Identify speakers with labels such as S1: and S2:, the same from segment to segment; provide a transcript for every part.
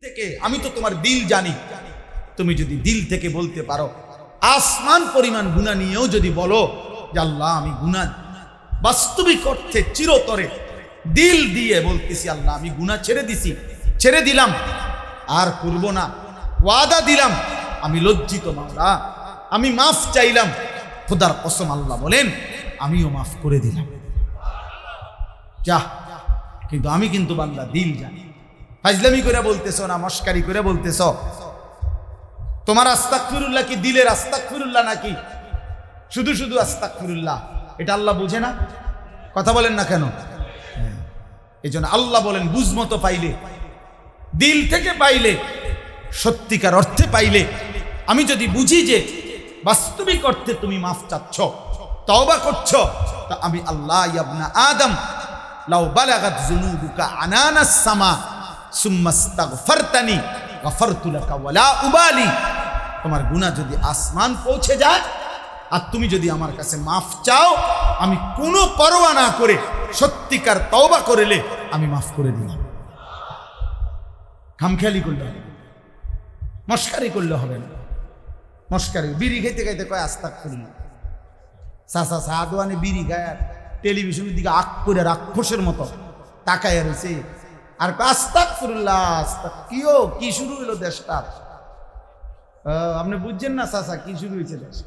S1: থেকে, আমি তো তোমার দিল জানি। তুমি যদি দিল থেকে বলতে পারো, আসমান পরিমাণ গুনাহ নিয়েও যদি বলো যে আল্লাহ আমি গুনাহ, বাস্তবিক অর্থে চিরতরে দিল দিয়ে বলতেছি আল্লাহ আমি গুনাহ ছেড়ে দিছি, ছেড়ে দিলাম, আর করব না, ওয়াদা দিলাম, আমি লজ্জিত মাওলা, আমি মাফ চাইলাম, খোদার কসম আল্লাহ বলেন আমিও মাফ করে দিলাম। যা, কিন্তু আমি কিন্তু বান্দা দিল জানি। ফাজলামি করে বলতেছ না মস্কারি করে বলতেছ? তোমার আস্তাগফিরুল্লাহ কি দিলের আস্তাগফিরুল্লাহ নাকি শুধু শুধু আস্তাগফিরুল্লাহ? এটা আল্লাহ বুঝে না? কথা বলেন না কেন? এই জন্য আল্লাহ বলেন বুঝমতো পাইলে, দিল থেকে পাইলে, সত্যিকার অর্থে পাইলে, আমি যদি বুঝি যে বাস্তবিক অর্থে তুমি মাফ চাচ্ছ, তওবা করছো, তা আমি আল্লাহ ইবনা আদম লাউ বালাগাত যুনুবুকা আনানাস সামা সুম্মা আস্তাগফারতানি গফারতু লাকা ওয়ালা উবালি। তোমার গুনাহ যদি আসমান পৌঁছে যায় আর তুমি যদি আমার কাছে মাফ চাও, আমি কোনো পরোয়া না করে সত্যিকার তওবা করলে আমি মাফ করে দিলাম। খামখেয়ালি করলে হবে, মস্কারি করলে হবে না। মস্কারি বিড়ি খাইতে খাইতে কয় আস্তাগফিরুল্লাহ, চাচা সাদওয়ানে বিড়ি খায় টেলিভিশনের দিকে আক করে রাক্ষসের মতো তাকায় রয়েছে আর আস্তাগফিরুল্লাহ। কি শুরু হইলো দেশটা? আপনি বুঝছেন না চাচা কি শুরু হয়েছে দেশ?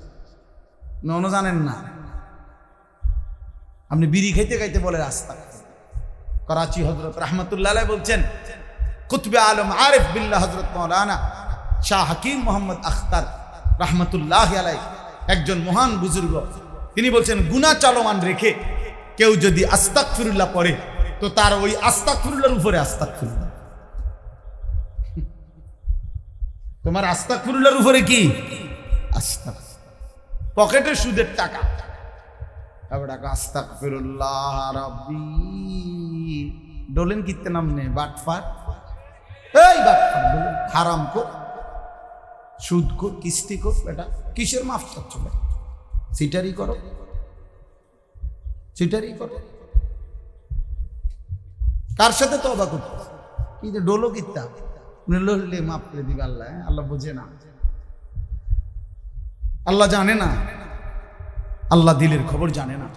S1: নন জানেন না? আপনি বিড়ি খাইতে খাইতে বলে আস্তাগফিরুল্লাহ। করাচি হযরত রাহমাতুল্লাহ আলাইহি বলছেন, কুতুবে আলম আরিফ বিল্লাহ হযরত মাওলানা শাহ হাকিম মোহাম্মদ আখতার রাহমাতুল্লাহি আলাইহি একজন মহান বুজুর্গ, তিনি বলছেন গুনাহ চলমান রেখে কেউ যদি আস্তাগফিরুল্লাহ পড়ে তো তার ওই আস্তাগফিরুল্লাহর উপরে আস্তাগফিরুল্লাহ। তোমার আস্তাগফিরুল্লাহর উপরে কি? পকেটে সুদের টাকা, আস্তাগফিরুল্লাহ রাব্বি। ডোলেন কিতে নামনে বাটফার, এই বাটফার বলে হারাম কর, সুদ কর, কিস্তি কর, এটা কিসের মাফ চাচ্ছ? সিটারি করো, সিটারি করো। কার সাথে তওবা করতে? কি যে ডোলো কিতা লড়লে মাফ করে দিবে আল্লাহ? আল্লাহ বোঝে না, আল্লাহ জানে না, আল্লাহ দিলের খবর জানে না।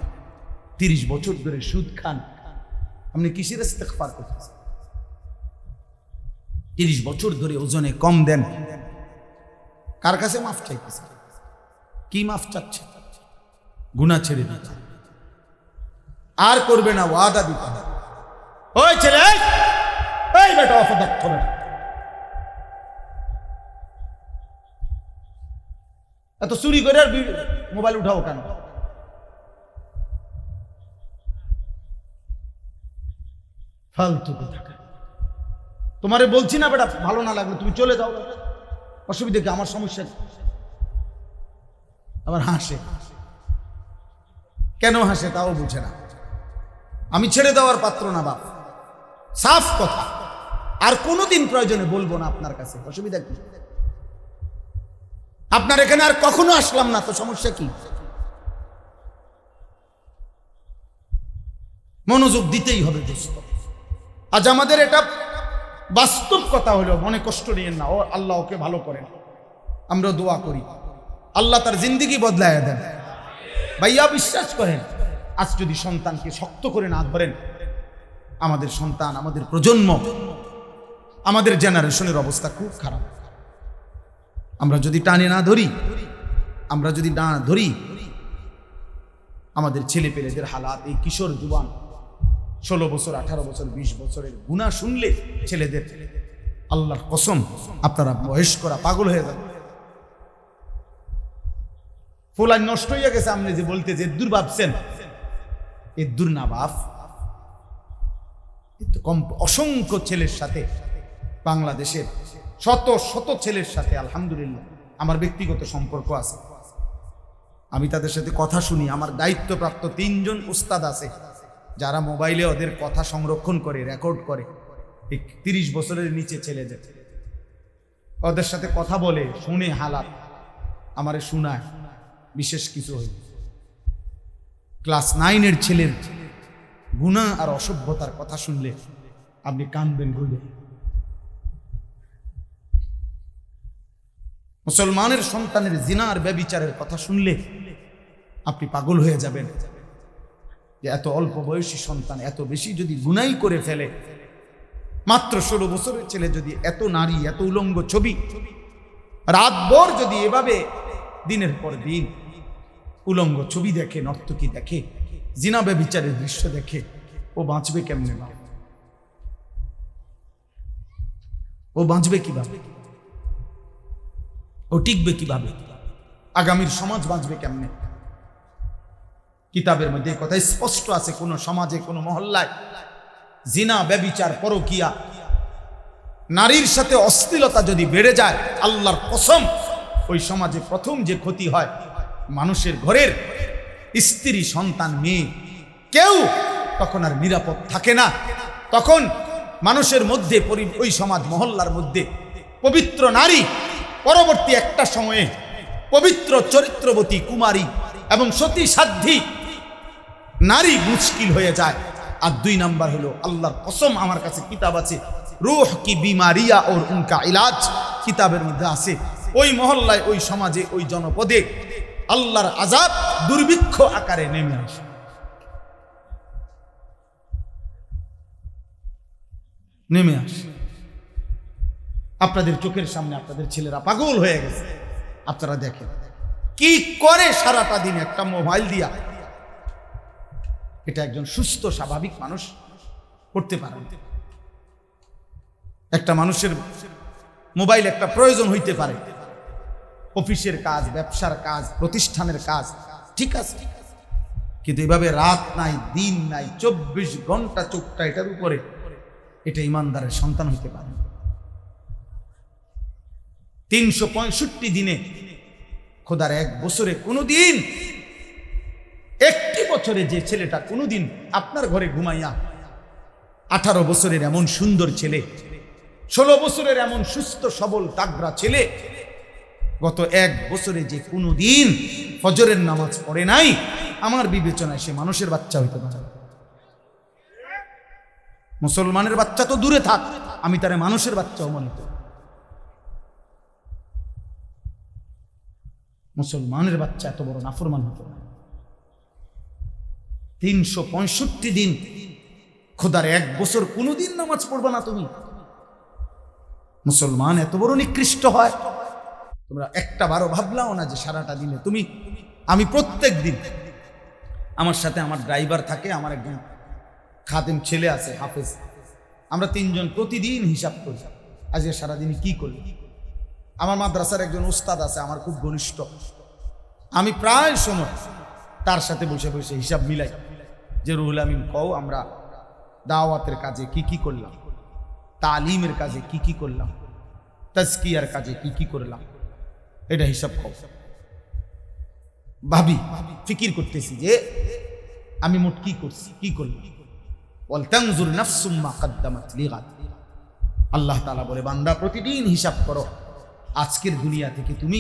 S1: 30 বছর ধরে সুদ খান, আপনি কিসের ইস্তেগফার করতেছেন? 30 বছর ধরে ওজনে কম দেন, কার কাছে মাফ চাইতেছেন? কি মাফ চাচ্ছে? গুনাহ ছেড়ে দিতে আর করবে না, ওয়াদা দিতে। ওই ছেলে, এই বেটা অপদার্থ বেটা, এত চুরি করে আর মোবাইল উঠাও কেন? ফালতু কথা। তোমারে বলছি না বেটা, ভালো না লাগলে তুমি চলে যাও, অসুবিধা কি? আমার সমস্যা কি? আবার হাসে, কেন হাসে তাও বুঝে না। আমি ছেড়ে দেওয়ার পাত্র না বাপ, সাফ কথা। আর কোনোদিন প্রয়োজনে বলবো না আপনার কাছে, অসুবিধা কি? আপনার এখানে আর কখনো আসলাম না, তো সমস্যা কি? মনোযোগ দিতেই হবে দোস্ত। আজ আমাদের এটা বাস্তব কথা হলো, মনে কষ্ট নিয়েন না। ও আল্লাহ ওকে ভালো করেন, আমরা দোয়া করি আল্লাহ তার জিন্দেগি বদলায় দেন। ভাইয়া বিশ্বাস করেন, আজ যদি সন্তানকে শক্ত করে না ধরেন, আমাদের সন্তান, আমাদের প্রজন্ম, আমাদের জেনারেশনের অবস্থা খুব খারাপ। আমরা যদি টানে না ধরি, আমরা যদি না ধরি, আমাদের ছেলে পেলেদের হালাত, এই কিশোর যুবান 16 বছর 18 বছর 20 বছরের গুনাহ শুনলে ছেলেদের, আল্লাহর কসম আপনারা বয়স্করা পাগল হয়ে যাবে। ফুলাই নষ্ট হয়ে গেছে। আপনি যে বলতে যে দূর ভাবছেন, এ দূর না বাপ, কম। অসংখ্য ছেলের সাথে, বাংলাদেশের শত শত ছেলের সাথে আলহামদুলিল্লাহ আমার ব্যক্তিগত সম্পর্ক আছে। আমি তাদের সাথে কথা শুনি। আমার দায়িত্বপ্রাপ্ত 3 জন উস্তাদ আছে যারা মোবাইলে ওদের কথা সংরক্ষণ করে, রেকর্ড করে। 30 বছরের নিচে ছেলেদের, ওদের সাথে কথা বলে, শুনে হালাত আমারে শোনায়। বিশেষ কিছু হইল, ক্লাস 9-এর ছেলের গুনাহ আর অসভ্যতার কথা শুনলে আপনি কানবেন ঘুরে। মুসলমানের সন্তানের জিনার ব্যভিচারের কথা শুনলে আপনি পাগল হয়ে যাবেন যে এত অল্প বয়সী সন্তান এত বেশি যদি গুনাই করে ফেলে, মাত্র 16 বছরের ছেলে যদি এত নারী এত উলঙ্গ ছবি রাতভর যদি এভাবে দিনের পর দিন উলঙ্গ ছবি দেখে, নর্তকী দেখে, জিনা ব্যভিচারের দৃশ্য দেখে, ও বাঁচবে কেমনে? ও বাঁচবে কিভাবে? ও টিকবে কিভাবে? আগামীর সমাজ বাঁচবে কেমনে? কিতাবের মধ্যে কথা স্পষ্ট আছে, কোন সমাজে কোন মহল্লায় জিনা ব্যভিচার পরকিয়া নারীর সাথে অশ্লীলতা যদি বেড়ে যায়, আল্লাহর কসম ওই সমাজে প্রথম যে ক্ষতি হয়, মানুষের ঘরের স্ত্রী সন্তান মেয়ে কেউ তখন আর নিরাপদ থাকে না। তখন মানুষের মধ্যে ওই সমাজ মহল্লার মধ্যে পবিত্র নারী পরবর্তী একটা সময়ে পবিত্র চরিত্রবতী কুমারী এবং সতী সাধ্বী নারী মুশকিল হয়ে যায়। আর 2 নাম্বার হলো, আল্লাহর কসম আমার কাছে কিতাব আছে, রূহ কি বিমারিয়া ওর উনকা ইলাজ, কিতাবের মধ্যে আছে ওই মহল্লায় ওই সমাজে ওই জনপদে আল্লাহর আযাব দুর্ভিক্ষ আকারে নেমে আসে। আপনাদের চোখের সামনে আপনাদের ছেলেরা পাগল হয়ে গেছে, আপনারা দেখেন কি করে সারাটা দিন একটা মোবাইল দিয়া। এটা একজন সুস্থ স্বাভাবিক মানুষ করতে পারে। একটা মানুষের মোবাইল একটা প্রয়োজন হইতে পারে, অফিসের কাজ, ব্যবসার কাজ, প্রতিষ্ঠানের কাজ, ঠিক আছে, কিন্তু এভাবে রাত নাই দিন নাই 24 ঘন্টা চোখটা এটার উপরে, এটা ইমানদারের সন্তান হইতে পারে। 365 দিনে খোদার 1 বছরে কোনোদিন, একটি বছরে যে ছেলেটা কোনোদিন আপনার ঘরে ঘুমাইয়া 18 বছরের এমন সুন্দর ছেলে, 16 বছরের এমন সুস্থ সবল তাগড়া ছেলে গত 1 বছরে যে কোনোদিন ফজরের নামাজ পড়ে নাই, আমার বিবেচনায় সে মানুষের বাচ্চা হইতে পারে। মুসলমানের বাচ্চা তো দূরে থাক, আমি তারে মানুষের বাচ্চাও মনে করি। মুসলমানের বাচ্চা এত বড় নাফরমান হতে পারে। 365 দিন খোদার 1 বছর কোনোদিন নামাজ পড়বা না তুমি, মুসলমান এত বড় নিকৃষ্ট হয়? তোমরা একটা বারো ভাবলাও না যে সারাটা দিনে তুমি, আমি প্রত্যেক দিন আমার সাথে আমার ড্রাইভার থাকে, আমার একজন খাদেম ছেলে আছে হাফেজ, আমরা 3 জন প্রতিদিন হিসাব করি আজকে সারাদিনে কি করলি। আমার মাদ্রাসার একজন উস্তাদ আছে আমার খুব ঘনিষ্ঠ, আমি প্রায় সময় তার সাথে বসে বসে হিসাব মিলাই যে রুহুল আমিন কও আমরা দাওয়াতের কাজে কি কি করলাম, তালিমের কাজে কি কি করলাম, তাজকিয়ার কাজে কি কি করলাম, এটা হিসাব কও। ভাবি ফিকির করতেছি যে আমি মোট কি করছি, কি করলাম। ওয়াল তানজুর নাফসুম মা কদ্দামাত লিগাদ, আল্লাহ তাআলা বলে বান্দা প্রতিদিন হিসাব করো আজকের দুনিয়া থেকে তুমি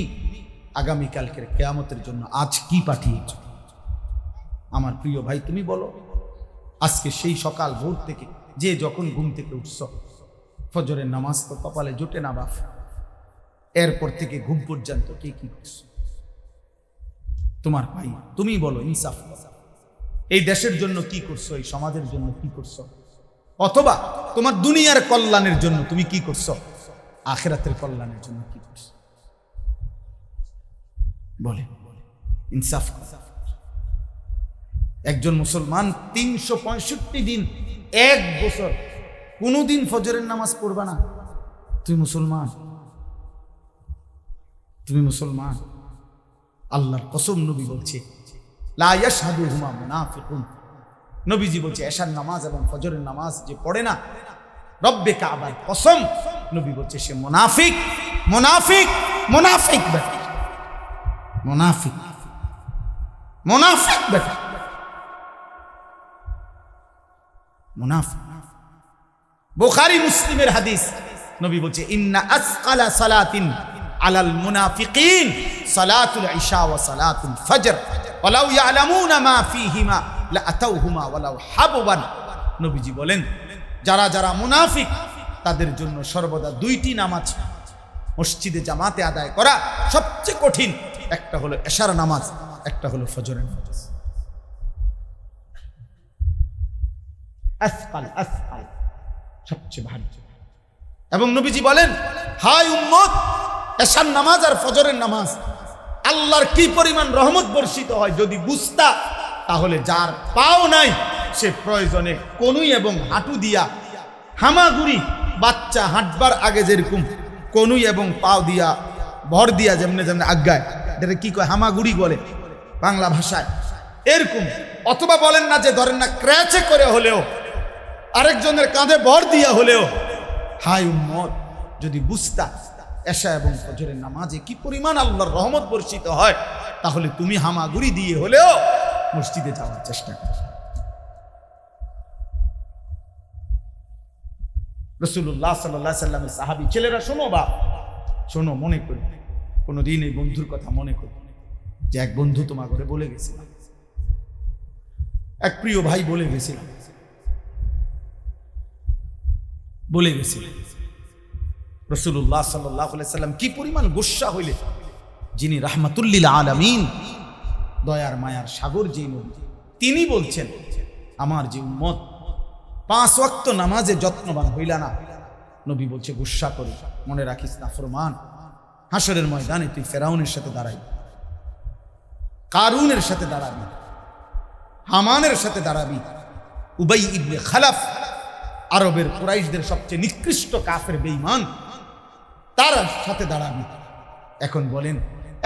S1: আগামীকালকের কিয়ামতের জন্য আজ কি পাঠিয়েছো। আমার প্রিয় ভাই তুমি বলো, আজকে সেই সকাল ভোর থেকে যে যখন ঘুম থেকে উঠছ, ফজরের নামাজ তো কপালে জোটে না বাপ, এরপর থেকে ঘুম পর্যন্ত কে কি করছো? তোমার ভাই তুমি বলো, ইনসাফ। এই দেশের জন্য কি করছো, এই সমাজের জন্য কি করছো, অথবা তোমার দুনিয়ার কল্যাণের জন্য তুমি কি করছো, আখিরাতের কল্যাণের জন্য কি করছো? বলে ইনসাফ। একজন মুসলমান 365 দিন 1 বছর কোনোদিন ফজরের নামাজ পড়বা না, তুমি মুসলমান? তুমি মুসলমান? আল্লাহর কসম নবী বলছে লা ইয়াশহাদুহুমা মুনাফিকুন, নবীজি বলছে এশার নামাজ এবং ফজরের নামাজ যে পড়ে না, রব্বে কাবার কসম নবী বলছে সে মুনাফিক। মুনাফিক মুনাফিক বেটা, মুনাফিক মুনাফিক বেটা, মুনাফিক। বুখারী মুসলিমের হাদিস, নবী বলছে ইন্না আসকালা সালাতিন আলাল মুনাফিকিন সালাতুল ইশা ওয়া সালাতুল ফজর ওয়ালাউ ইয়ালামুনা মা ফীহিমা লাআতাউহুমা ওয়ালাউ হাববান। নবীজি বলেন যারা যারা মুনাফিক তাদের জন্য সর্বদা 2টি নামাজ মসজিদে জামাতে আদায় করা সবচেয়ে কঠিন। একটা হলো এশার নামাজ, একটা হলো ফজরের নামাজ। আসকাল আসকাল, সবচেয়ে ভারী। এবং নবীজি বলেন, হায় উম্মত, এশার নামাজ আর ফজরের নামাজ আল্লাহর কি পরিমাণ রহমত বর্ষিত হয় যদি বুঝতা, তাহলে যার পাও নাই সে প্রয়োজনে কনুই এবং হাঁটু দিয়া হামাগুড়ি, বাচ্চা হাঁটবার আগে যেরকম কনুই এবং পাও দিয়া ভর দিয়া যেমনে যেমনে আজ্ঞায়, এটা কি কয়, হামাগুড়ি বলে বাংলা ভাষায়, এরকম। অথবা বলেন না যে ধরেন না ক্র্যাচে করে হলেও, আরেকজনের কাঁধে ভর দিয়া হলেও, হায় উম্মত যদি বুঝতা এশা এবং ফজরের নামাজে কি পরিমাণ আল্লাহর রহমত বর্ষিত হয়, তাহলে তুমি হামাগুড়ি দিয়ে হলেও মসজিদে যাওয়ার চেষ্টা করো। রাসূলুল্লাহ সাল্লাল্লাহু আলাইহি সাল্লামের সাহাবী ছেলেরা, শোনো বা শোনো, মনে করি কোনোদিন এই বন্ধুর কথা মনে করি যে এক বন্ধু তোমার ঘরে বলে গেছিলাম, এক প্রিয় ভাই বলে গেছিলাম, রাসূলুল্লাহ সাল্লাল্লাহু আলাইহি সাল্লাম কি পরিমাণ গোসা হইলে, যিনি রাহমাতুল লিল আলামিন, দয়ার মায়ার সাগর যে নবী, তিনি বলছেন আমার যে উম্মত 5 ওয়াক্ত নামাজে যত্নবান হইলা না, নবী বলছে গোসা করি, মনে রাখিস না ফরমান, হাসরের ময়দানে তুই ফেরাউনের সাথে দাঁড়াবি, কারুনের সাথে দাঁড়াবি, হামানের সাথে দাঁড়াবি, উবাই ইবনে খালাফ, আরবের কুরাইশদের সবচেয়ে নিকৃষ্ট কাফের বেঈমান, তার সাথে দাঁড়াবি। এখন বলেন,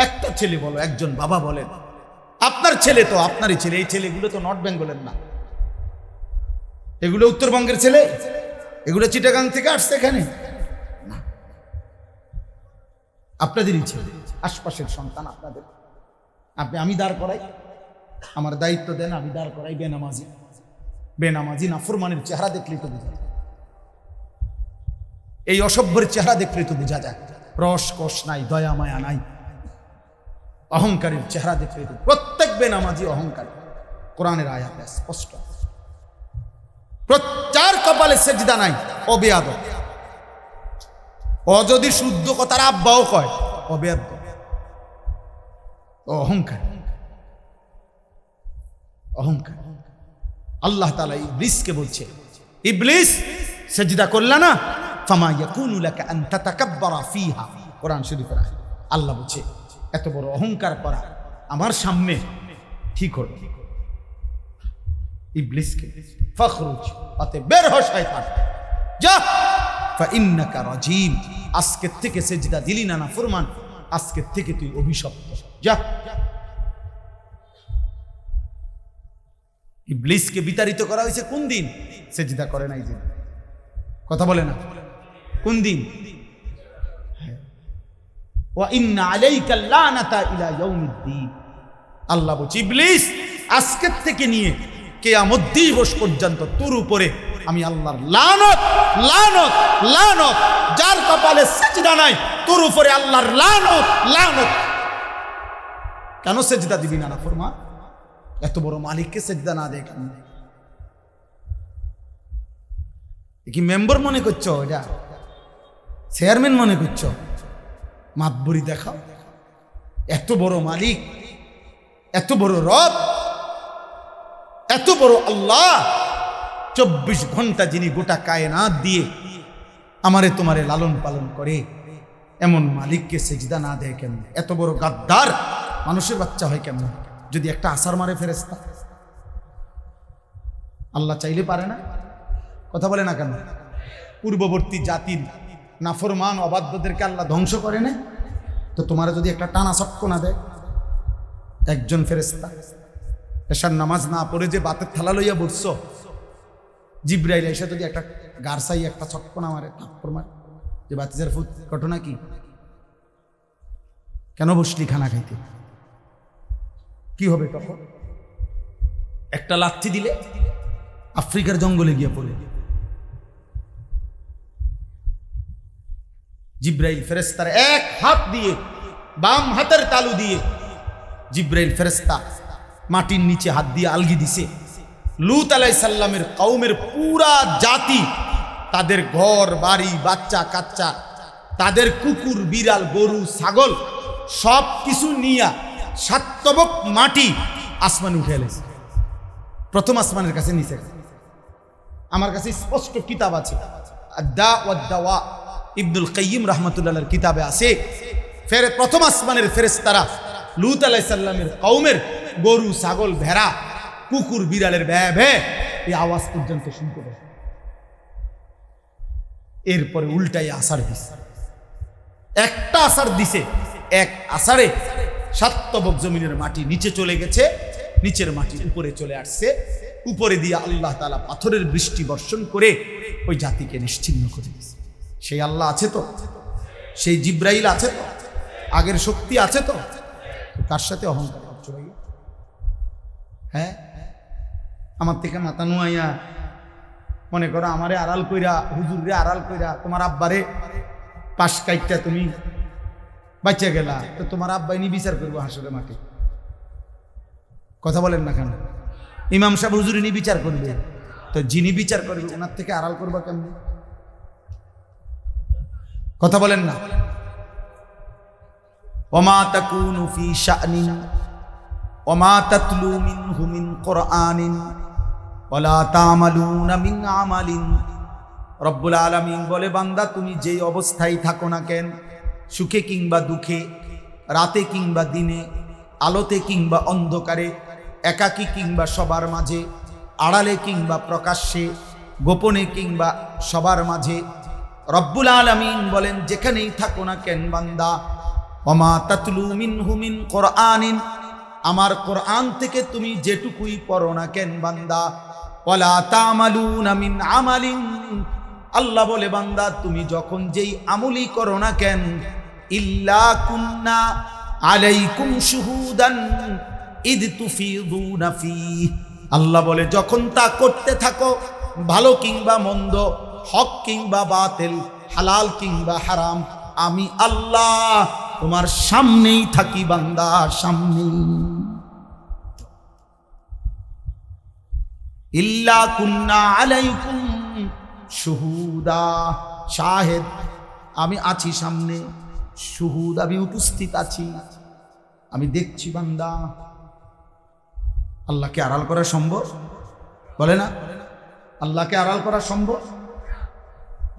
S1: একটা ছেলে বলো, একজন বাবা বলেন, আপনার ছেলে তো আপনারই ছেলে, এই ছেলেগুলো তো নর্থ বেঙ্গলের না, এগুলো উত্তরবঙ্গের ছেলে, এগুলো চিটাগাং থেকে আসছে এখানে না, আপনাদেরই ছেলে, আশপাশের সন্তান আপনাদের। আমি দাঁড় করাই, আমার দায়িত্ব দেন, আমি দাঁড় করাই বেনামাজি নাফরমানের চেহারা দেখলেই তো বোঝা যায়, এই অসভ্যের চেহারা দেখলেই তো বোঝা যায়, রস কষ নাই, দয়া মায়া নাই, অহংকারের চেহারা দেখলেই তো, প্রত্যেক বেনামাজি অহংকারী, কোরআনের আয়াতে স্পষ্ট। প্রচার কপালে সেজদা নাই, অবেয়াদব, ও যদি শুদ্ধ কথার আব্বাও কয় অবেয়াদব, অহংকার, অহংকার। আল্লাহ তাআলা ইবলিসকে বলছে, ইবলিস সেজদা করলা না, ফামা ইয়াকুনু লাকা আন তাতাকাব্বারা ফিহা, কোরআন শরীফের আয়াত। আল্লাহ বলছে এত বড় অহংকার করা আমার সামনে ঠিক হলো। ইবলিসকে ফখরুজ, অতএব বের হ শয়তান, যা, ফাইন্নাকা রাজিম, আজকে থেকে সেজদা দিলি না না ফরমান, আজকে থেকে তুই অভিশপ্ত, যা। ইবলিসকে বিতাড়িত করা হয়েছে কোন দিন? সেজদা করে নাই যে, কথা বলে না, কোন দিন? ওয়া ইন্না আলাইকা লানাতা ইলা ইয়াউমিদ্দিন, আল্লাহ বলছে ইবলিস আজকে থেকে নিয়ে কিয়ামত দিবস পর্যন্ত তোর উপরে আমি আল্লাহর লানত, লানত, লানত, যার কপালে সেজদা নাই তোর উপরে আল্লাহর লানত, লানত। কেন সেজদা দিবি না নাফরমান? এত বড় মালিককে সেজদা না দেয় কেন? কি মেম্বার মনে করছো? এটা চেয়ারম্যান মনে করছো? মাতবরি দেখাও, এত বড় মালিক, এত বড় রব, এত বড় আল্লাহ, 24 ঘন্টা যিনি গোটা কায়নাত দিয়ে আমারে তোমারে লালন পালন করে, এমন মালিককে সেজদা না দেয় কেমন? এত বড় গাদ্দার মানুষের বাচ্চা হয় কেমন? যদি একটা আসার মারে ফেরেশতা, আল্লাহ চাইলে পারে না? কথা বলে না কেন? পূর্ববর্তী জাতির নাফরমান অবাধ্যদেরকে আল্লাহ ধ্বংস করে না? তো তোমার যদি একটা টানা চক্ক না দেয়, একজন ফেরেশতা এশার নামাজ না পড়ে যে বাতের থালা লইয়া বসছো, জিব্রাইল এসে যদি একটা গারসাই একটা চক্ক না মারে, থাপ্পড় মারে, যে বাতিজার ফুট, ঘটনা কি? কেন বসলি খানা খাইতে? কি হবে তখন? একটা লাথি দিলে আফ্রিকার জঙ্গলে গিয়ে পড়ে। জিব্রাইল ফেরেশতার এক হাত দিয়ে, বাম হাতের তালু দিয়ে জিব্রাইল ফেরেশতা মাটির নিচে হাত দিয়ে আলগি দিছে। লূত আলাইহিস সালামের কওমের পুরা জাতি, তাদের ঘর বাড়ি বাচ্চা কাচ্চা তাদের কুকুর বিড়াল গরু ছাগল সব কিছু নিয়া 7 তবক মাটি আসমানে উঠে এলেছে, প্রথম আসমানের কাছে নিচে। আমার কাছে স্পষ্ট কিতাব আছে, আদ-দা ওয়াদ-দাওয়া, ইবনুল কাইয়িম রাহমাতুল্লাহর কিতাবে আছে। প্রথম আসমানের ফেরেশতারা লূত আলাইহিস সালামের কওমের গরু ছাগল ভেড়া কুকুর বিড়ালের ভ্যা ভ্যা এই আওয়াজ পর্যন্ত শুনতে পায়। এরপরে উল্টাই আসার দিছে, একটা আসার দিছে, এক আসারে 7 তবক জমিনের মাটি নিচে চলে গেছে, নিচের মাটি উপরে চলে আসছে, উপরে দিয়ে আল্লাহ তাআলা পাথরের বৃষ্টি বর্ষণ করে ওই জাতিকে নিশ্চিহ্ন করে দিয়েছে। সেই আল্লাহ আছে তো, সেই জিব্রাইল আছে তো, আগের শক্তি আছে তো, তার সাথে অহংকার করছো ভাই? হ্যাঁ, আমার থেকে মাথা নুয়াইয়া মনে করো আমারে আড়াল কইরা, হুজুরে আড়াল কইরা তোমার আব্বারে পাশ কাইটটা তুমি বাঁচা গেলা, তো তোমার আব্বাই নি বিচার করবো হাসরের মাঠে। কথা বলেন না কেন? ইমাম সাহেব হুজুরি নি বিচার করবে, তো যিনি বিচার করবে ওনার থেকে আড়াল করবা কেমন? কথা বলেন না? ওমা তাকুনু ফি শা'নিন ওমা তাতলু মিনহু মিন কুরআনিন ওয়ালা তা'মালুনা মিন আমালিন। রব্বুল আলামিন বলে, বান্দা তুমি যেই অবস্থায় থাকো না কেন, সুখে কিংবা দুঃখে, রাতে কিংবা দিনে, আলোতে কিংবা অন্ধকারে, একাকী কিংবা সবার মাঝে, আড়ালে কিংবা প্রকাশ্যে, গোপনে কিংবা সবার মাঝে, রব্বুল আলামিন বলেন যেখানেই থাকো না কেন বান্দা, ওমা তাতলু মিনহু মিন কুরআনিন, আমার কোরআন থেকে তুমি যেটুকুই পড়ো না কেন বান্দা, ওয়ালা তা'মালুনা মিন আমালিন, আল্লাহ বলে বান্দা তুমি যখন যেই আমলই করো না কেন, ইল্লা কুন্না আলাইকুম শুহুদান ইদ তুফিদুনা ফীহ, আল্লাহ বলে যখন তা করতে থাকো, ভালো কিংবা মন্দ, হক কিংবা বাতিল, হালাল কিংবা হারাম, আমি আল্লাহ তোমার সামনেই থাকি বান্দা, সামনেই। ইল্লা কুন্না আলাইকুম শুহুদা, শাহেদ আমি আছি সামনে, শুহুদ আমি উপস্থিত আছি, আমি দেখছি বান্দা। আল্লাহকে আড়াল করা সম্ভব? বলে না আল্লাহকে আড়াল করা সম্ভব?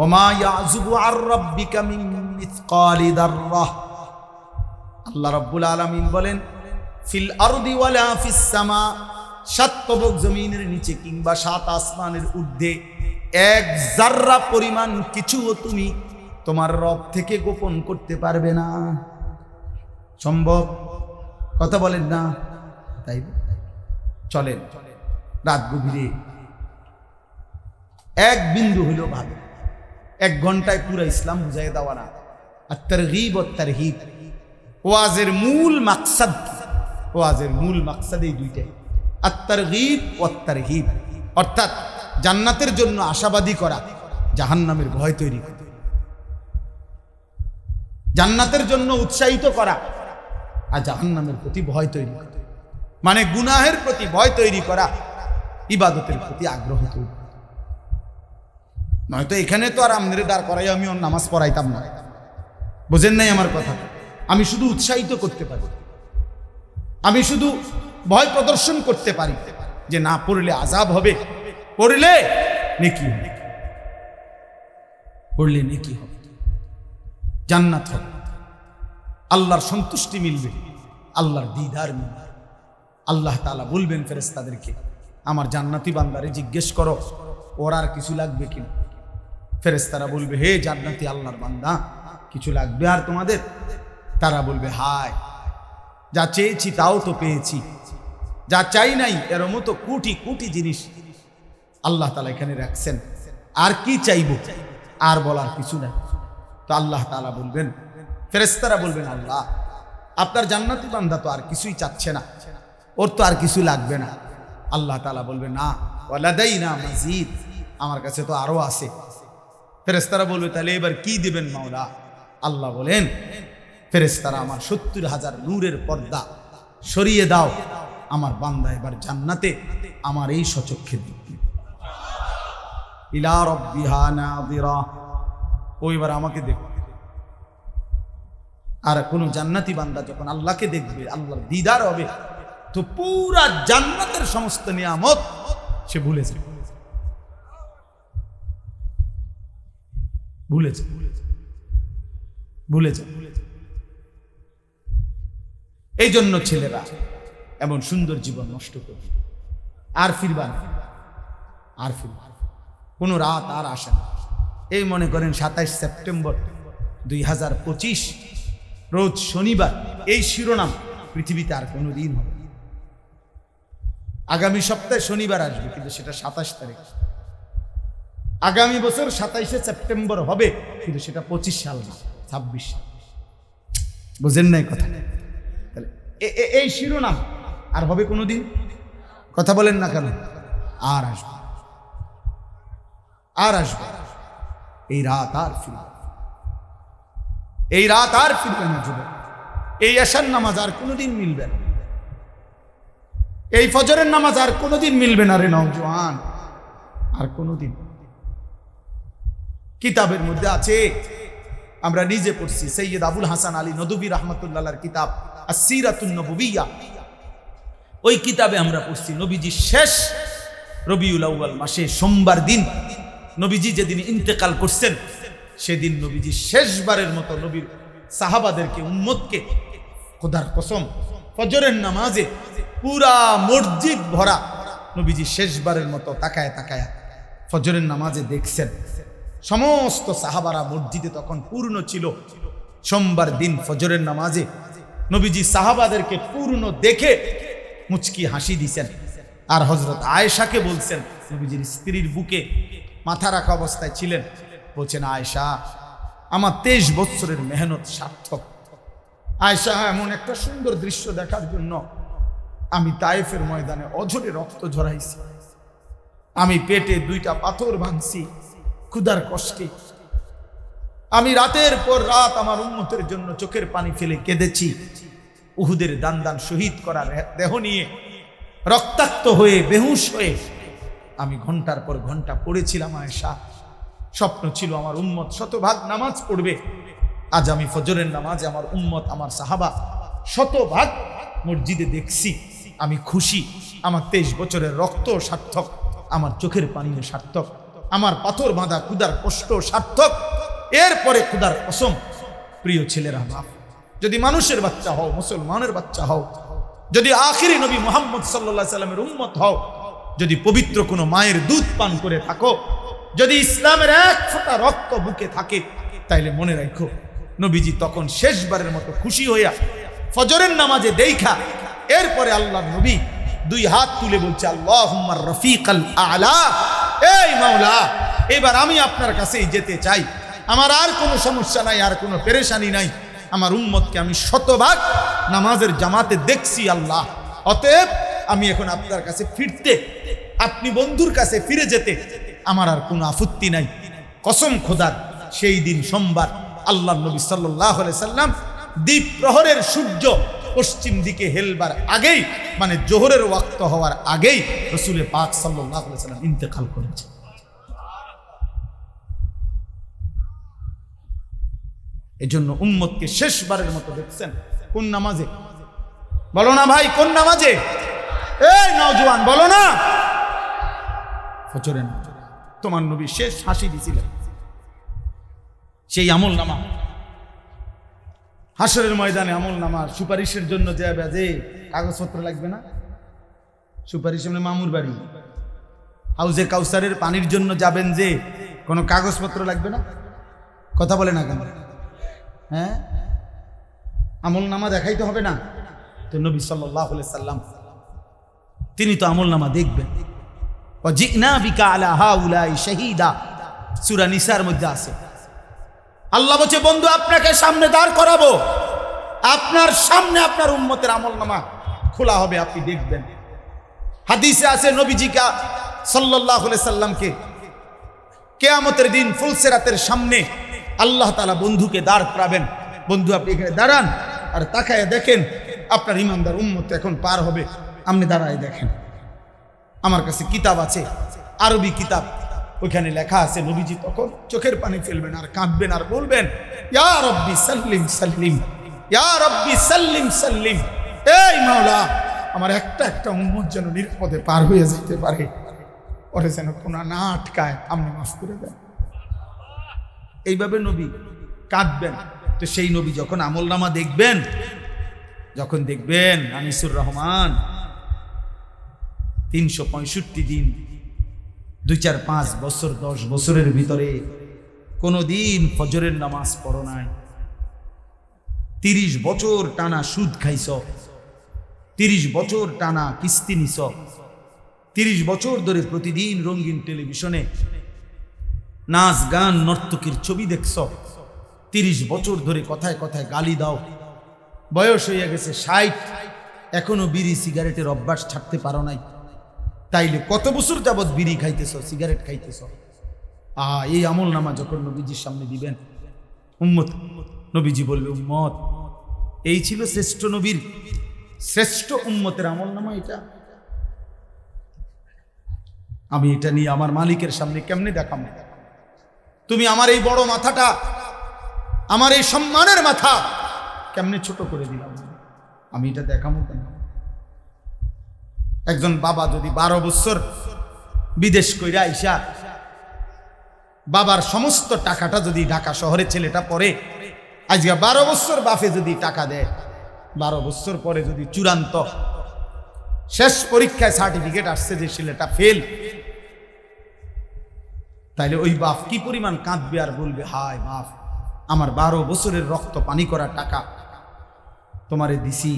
S1: ওমা ইয়াযুবু আর রাব্বিকা মিন মিসকালি দাররাহ, আল্লাহ রাব্বুল আলামিন বলেন ফিল আরদি ওয়ালা ফিস সামা, 7 তবক জমিনের নিচে কিংবা 7 আসমানের ঊর্ধ্বে এক জাররা পরিমাণ কিছুও তুমি তোমার রব থেকে গোপন করতে পারবে না। সম্ভব? কথা বলেন না? তাই চলেন রাত গভীরে এক বিন্দু হইল ভাবে, 1 ঘন্টায় পুরো ইসলাম বুঝাই দেওয়া না। আর তারগীব ও তারহিব, ওয়াজের মূল মাকসাদ, ওয়াজের মূল মাকসাদ এই দুইটাই, আর তারগীব ও তারহিব, অর্থাৎ জান্নাতের জন্য আশাবাদী করা, জাহান্নামের ভয় তৈরি করা। জান্নাতের জন্য উৎসাহিত করা আর জাহান্নামের প্রতি ভয় তৈরি করা, মানে গুনাহের প্রতি ভয় তৈরি করা, ইবাদতের প্রতি আগ্রহ তৈরি। নয়তো এখানে তো আর আমনের দাঁড় করাই আমি ওর নামাজ পড়াইতাম না। বোঝেন নাই আমার কথা? আমি শুধু উৎসাহিত করতে পারি, আমি শুধু ভয় প্রদর্শন করতে পারি যে না পড়লে আযাব হবে, পড়লে নেকি হবে, পড়লে নেকি হবে, জান্নাত হবে, আল্লাহর সন্তুষ্টি মিলবে, আল্লাহর দিদার মিলবে। আল্লাহ তাআলা বলবেন ফেরেশতাদেরকে, আমার জান্নাতি বান্দারে জিজ্ঞেস করো ওর আর কিছু লাগবে কিনা। ফেরেশতারা বলবে, হে জান্নাতি আল্লাহর বান্দা, কিছু লাগবে আর তোমাদের? তারা বলবে, হায় যা চেয়েছি তাও তো পেয়েছি, যা চাই নাই এর মতো কোটি কোটি জিনিস আল্লাহ তাআলা এখানে রাখছেন, আর কি চাইব, আর বলার কিছু নাই। তো আল্লাহ তাআলা বলবেন, ফেরেশতারা বলবেন, আল্লাহ আপনার জান্নাতি বান্দা তো আর কিছুই চাচ্ছে না, ওর তো আর কিছু লাগবে না। আল্লাহ তাআলা বলবে, না ওয়ালাদাইনা মাজিদ, আমার কাছে তো আরো আছে। ফেরেশতারা বলবে, তাহলে এবার কি দিবেন মাওলা? আল্লাহ বলেন, ফেরেশতারা আমার 70,000 নূরের পর্দা সরিয়ে দাও, আমার বান্দা এবার জান্নাতে আমার এই সচক্ষে দেখবে। ইলা রাব্বিহা নাযিরা, ও এবার আমাকে দেখবে। আর কোন জান্নাতি বান্দা যখন আল্লাহকে দেখবে, আল্লাহর দিদার হবে, তো পুরা জান্নাতের সমস্ত নিয়ামত সে ভুলে যাবে, ভুলে যাবে, ভুলে যাবে। এই জন্য ছেলেরা এমন সুন্দর জীবন নষ্ট করবে, আর ফিরবা না, আর ফিরবা, কোনো রাত আর আসে না। এই মনে করেন 27 সেপ্টেম্বর 2025 রোজ শনিবার, এই শিরোনাম পৃথিবীতে আর কোনো দিন হবে। আগামী সপ্তাহে শনিবার আসবে, কিন্তু সেটা 27 তারিখ। আগামী বছর 27 সেপ্টেম্বর হবে, কিন্তু সেটা 25 সাল না, 26 সাল। বুঝেন নাই কথা? তাহলে এই শিরোনাম আর হবে কোনোদিন? কথা বলেন না কেন? আর আসবে, আর আসবে। এই রাত আর ফিরবে, এই রাত আর ফিরবে না যুবক। এই এশার নামাজ আর কোনোদিন মিলবে না, এই ফজরের নামাজ আর কোনোদিন মিলবে না রে নওজোয়ান, আর কোনোদিন। কিতাবের মধ্যে আছে, আমরা নিজে পড়ছি, সৈয়দ আবুল হাসান আলী নদভী রাহমাতুল্লাহর কিতাব আস-সিরাতুন নববিয়্যা। ওই কিতাবে আমরা পড়ছি নবীজি শেষ রবিউল আউয়াল মাসে সোমবার দিন, নবীজি যেদিন ইন্তেকাল করছেন, সেদিন নবীজি শেষবারের মতো নবীর সাহাবাদেরকে, উম্মতকে, খোদার কসম ফজরের নামাজে পুরা মসজিদ ভরা, নবীজি শেষবারের মতো তাকায় তাকায় ফজরের নামাজে দেখছেন। সমস্ত সাহাবারা মসজিদে তখন পূর্ণ ছিল। সোমবার দিন ফজরের নামাজে নবীজি সাহাবাদেরকে পূর্ণ দেখে মুচকি হাসি দিছেন, আর হযরত আয়েশাকে বলছেন, নবীজির স্ত্রীর বুকে মাথা রাখা অবস্থায় ছিলেন, বলছেন, আয়েশা, আমার 23 বছরের মেহনত সার্থক। আয়েশা, এমন একটা সুন্দর দৃশ্য দেখার জন্য আমি তায়েফের ময়দানে অঝরে রক্ত ঝরাইছি, আমি পেটে 2টা পাথর ভাঙছি ক্ষুধার কষ্টে, আমি রাতের পর রাত আমার উম্মতের জন্য চোখের পানি ফেলে কেঁদেছি। উহুদের দান দান শহীদ করা দেহ নিয়ে রক্তাক্ত হয়ে বেহুশ হয়ে আমি ঘন্টার পর ঘন্টা পড়েছিলাম। আয়েশা, স্বপ্ন ছিল আমার উম্মত শতভাগ নামাজ পড়বে। আজ আমি ফজরের নামাজে আমার উম্মত, আমার সাহাবা শতভাগ মসজিদে দেখছি, আমি খুশি। আমার 23 বছরের রক্ত সার্থক, আমার চোখের পানিও সার্থক, আমার পাথর বাঁধা ক্ষুধার কষ্ট সার্থক। এরপরে ক্ষুধার কসম, প্রিয় ছেলেরা, বাপ, যদি মানুষের বাচ্চা হও, মুসলমানের বাচ্চা হও, যদি আখিরি নবী মুহাম্মদ সাল্লাল্লাহু আলাইহি সাল্লামের উম্মত হও, যদি পবিত্র কোনো মায়ের দুধ পান করে থাকো, যদি ইসলামের এক ফোঁটা রক্ত বুকে থাকে, তাইলে মনে রাখো, নবীজি তখন শেষবারের মতো খুশি হইয়া ফজরের নামাজে দেখা, এরপরে আল্লাহর নবী 2 হাত তুলে বলছে, আল্লাহুম্মা রফিকাল আলা, এই মাওলা, এবার আমি আপনার কাছেই যেতে চাই, আমার আর কোনো সমস্যা নাই, আর কোনো পেরেশানি নাই, আমার উম্মতকে আমি শতভাগ নামাজের জামাতে দেখছি আল্লাহ, অতএব আমি এখন আপনার কাছে ফিরতে, আপনি বন্ধুর কাছে ফিরে যেতে আমার আর কোনো আপত্তি নাই। কসম খোদার, সেই দিন সোমবার আল্লাহর নবী সাল্লাল্লাহু আলাইহি সাল্লাম দ্বীপ প্রহরের সূর্য পশ্চিম দিকে হেলবার আগেই, মানে জোহরের ওয়াক্ত হওয়ার আগেই রাসূল পাক সাল্লাল্লাহু আলাইহি সাল্লাম ইন্তেকাল করেছেন। এজন্য উম্মতকে শেষবারের মতো দেখছেন কোন নামাজে? বলো না ভাই, কোন নামাজে? এই নওজোয়ান, বলো না। ফজরের নামাজে তোমার নবী শেষ হাসি দিছিলেন, সেই আমল নামা হাসরের ময়দানে আমল নামা সুপারিশের জন্য যাবে, যে কাগজপত্র লাগবে না, সুপারিশ মানে মামুর বাড়ি, হাউজে কাউসারের পানির জন্য যাবেন, যে কোনো কাগজপত্র লাগবে না। কথা বলে না কেন? হ্যাঁ, আমল নামা দেখাইতে হবে না? তো নবী সাল্লাল্লাহু আলাইহি সাল্লাম তিনি তো আমল নামা দেখবেন। ওয়াজিনা বিকা আলা হাউলাই শাহীদা, সূরা নিসার মধ্যে আছে। আল্লাহ বলছে, বন্ধু, আপনাকে সামনে দাঁড় করাবো, আপনার সামনে আপনার উম্মতের আমল নামা খোলা হবে, আপনি দেখবেন। হাদিসে আছে, নবীজিকা সাল্লাল্লাহু আলাইহি সাল্লামকে কিয়ামতের দিন ফুলসিরাতের সামনে আল্লাহ তাআলা বন্ধুকে দাঁড় করাবেন। বন্ধু, আপনি এখানে দাঁড়ান আর তাকায় দেখেন আপনার ইমানদার উম্মত এখন পার হবে, আপনি দাঁড়ায় দেখেন। আমার কাছে কিতাব আছে, আরবি কিতাব, ওইখানে লেখা আছে, নবীজি তখন চোখের পানি ফেলবেন আর কাঁদবেন আর বলবেন, ইয়া রব্বি সাল্লিম সাল্লিম, ইয়া রব্বি সাল্লিম সাল্লিম, এই মাওলা আমার একটা একটা উম্মত যেন নিরাপদে পার হয়ে যেতে পারে, ওরে যেন কোনা না আটকায়, আপনি মাফ করে দেন। এইভাবে নবী কাঁদবেন। তো সেই নবী যখন আমলনামা দেখবেন, যখন দেখবেন আনিসুর রহমান 365 দিন 2, 4, 5 বছর 10 বছরের ভিতরে কোনদিন ফজরের নামাজ পড়ো নাই, 30 বছর টানা সুদ খাইছ, 30 বছর টানা কিস্তি নিছ, 30 বছর ধরে প্রতিদিন রঙিন টেলিভিশনে নাচ গান নর্তকীর ছবি দেখছ, 30 বছর ধরে কথায় কথায় গালি দাও, বয়স হয়ে গেছে 60, এখনো বিড়ি সিগারেটের অভ্যাস ছাড়তে পারো নাই, তাইলে কত বছর যাবৎ বিড়ি খাইতেছ, সিগারেট খাইতেছ? এই আমল নামা যখন নবীজির সামনে দিবেন, উম্মত, নবীজি বলবে উম্মত, এই ছিল শ্রেষ্ঠ নবীর শ্রেষ্ঠ উম্মতের আমল নামা এটা। আমি এটা নিয়ে আমার মালিকের সামনে কেমনে দেখাবো? তুমি আমার এই বড় মাথাটা, আমার এই সম্মানের মাথা কেমনে ছোট করে দিলাম? আমি এটা দেখাবো কেন? একজন বাবা যদি 12 বছর বিদেশ কইরা আইসা বাবার সমস্ত টাকাটা যদি ঢাকা শহরে ছেলেটা পড়ে, আজকে 12 বছর বাপে যদি টাকা দেয়, 12 বছর পরে যদি চূড়ান্ত শেষ পরীক্ষায় সার্টিফিকেট আসছে যে ছেলেটা ফেল, তাইলে ওই বাপ কি পরিমাণ কাঁদবে আর বলবে, হায় বাপ, আমার 12 বছরের রক্ত পানি করা টাকা তোমারে দিছি,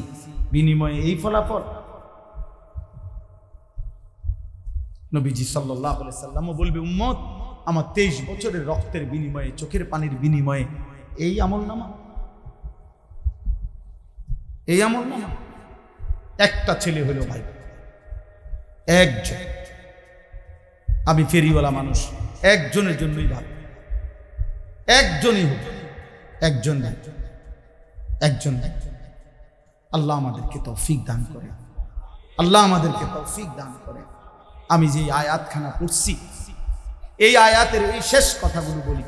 S1: বিনিময়ে এই ফলাফল। নবীজি সাল্লাল্লাহু আলাইহি সাল্লামও বলবে উম্মত, আমার 23 বছরের রক্তের বিনিময়ে, চোখের পানির বিনিময়ে এই আমলনামা, এই আমলনামা। একটা ছেলে হলো ভাই, একজন, আমি ফেরিওয়ালা মানুষ, একজনের জন্যই ভালো, একজনই হোক, একজন, একজন। আল্লাহ আমাদেরকে তৌফিক দান করে, আল্লাহ আমাদেরকে তৌফিক দান করে। আমি যে আয়াতখানা পড়ছি, এই আয়াতের এই শেষ কথাগুলো বলি।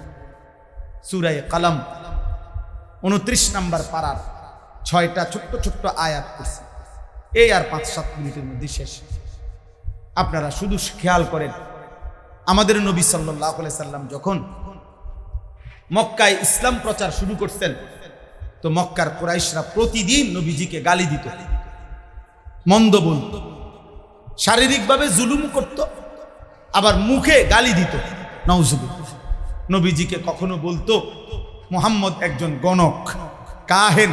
S1: সূরা কালাম 29 নম্বর পারার 6টা ছোট্ট ছোট্ট আয়াত পড়ছি, এই আর 5-7 মিনিটের মধ্যে শেষ। আপনারা শুধু খেয়াল করেন, আমাদের নবী সাল্লাল্লাহু আলাইহি সাল্লাম যখন মক্কায় ইসলাম প্রচার শুরু করতেন, তো মক্কার কুরাইশরা প্রতিদিন নবীজিকে গালি দিত, মন্দ বলত, শারীরিকভাবে জুলুম করত, আবার মুখে গালি দিত। নাউজুবিল্লাহ। নবীজিকে কখনো বলতো মুহাম্মদ একজন গণক, কাহেন,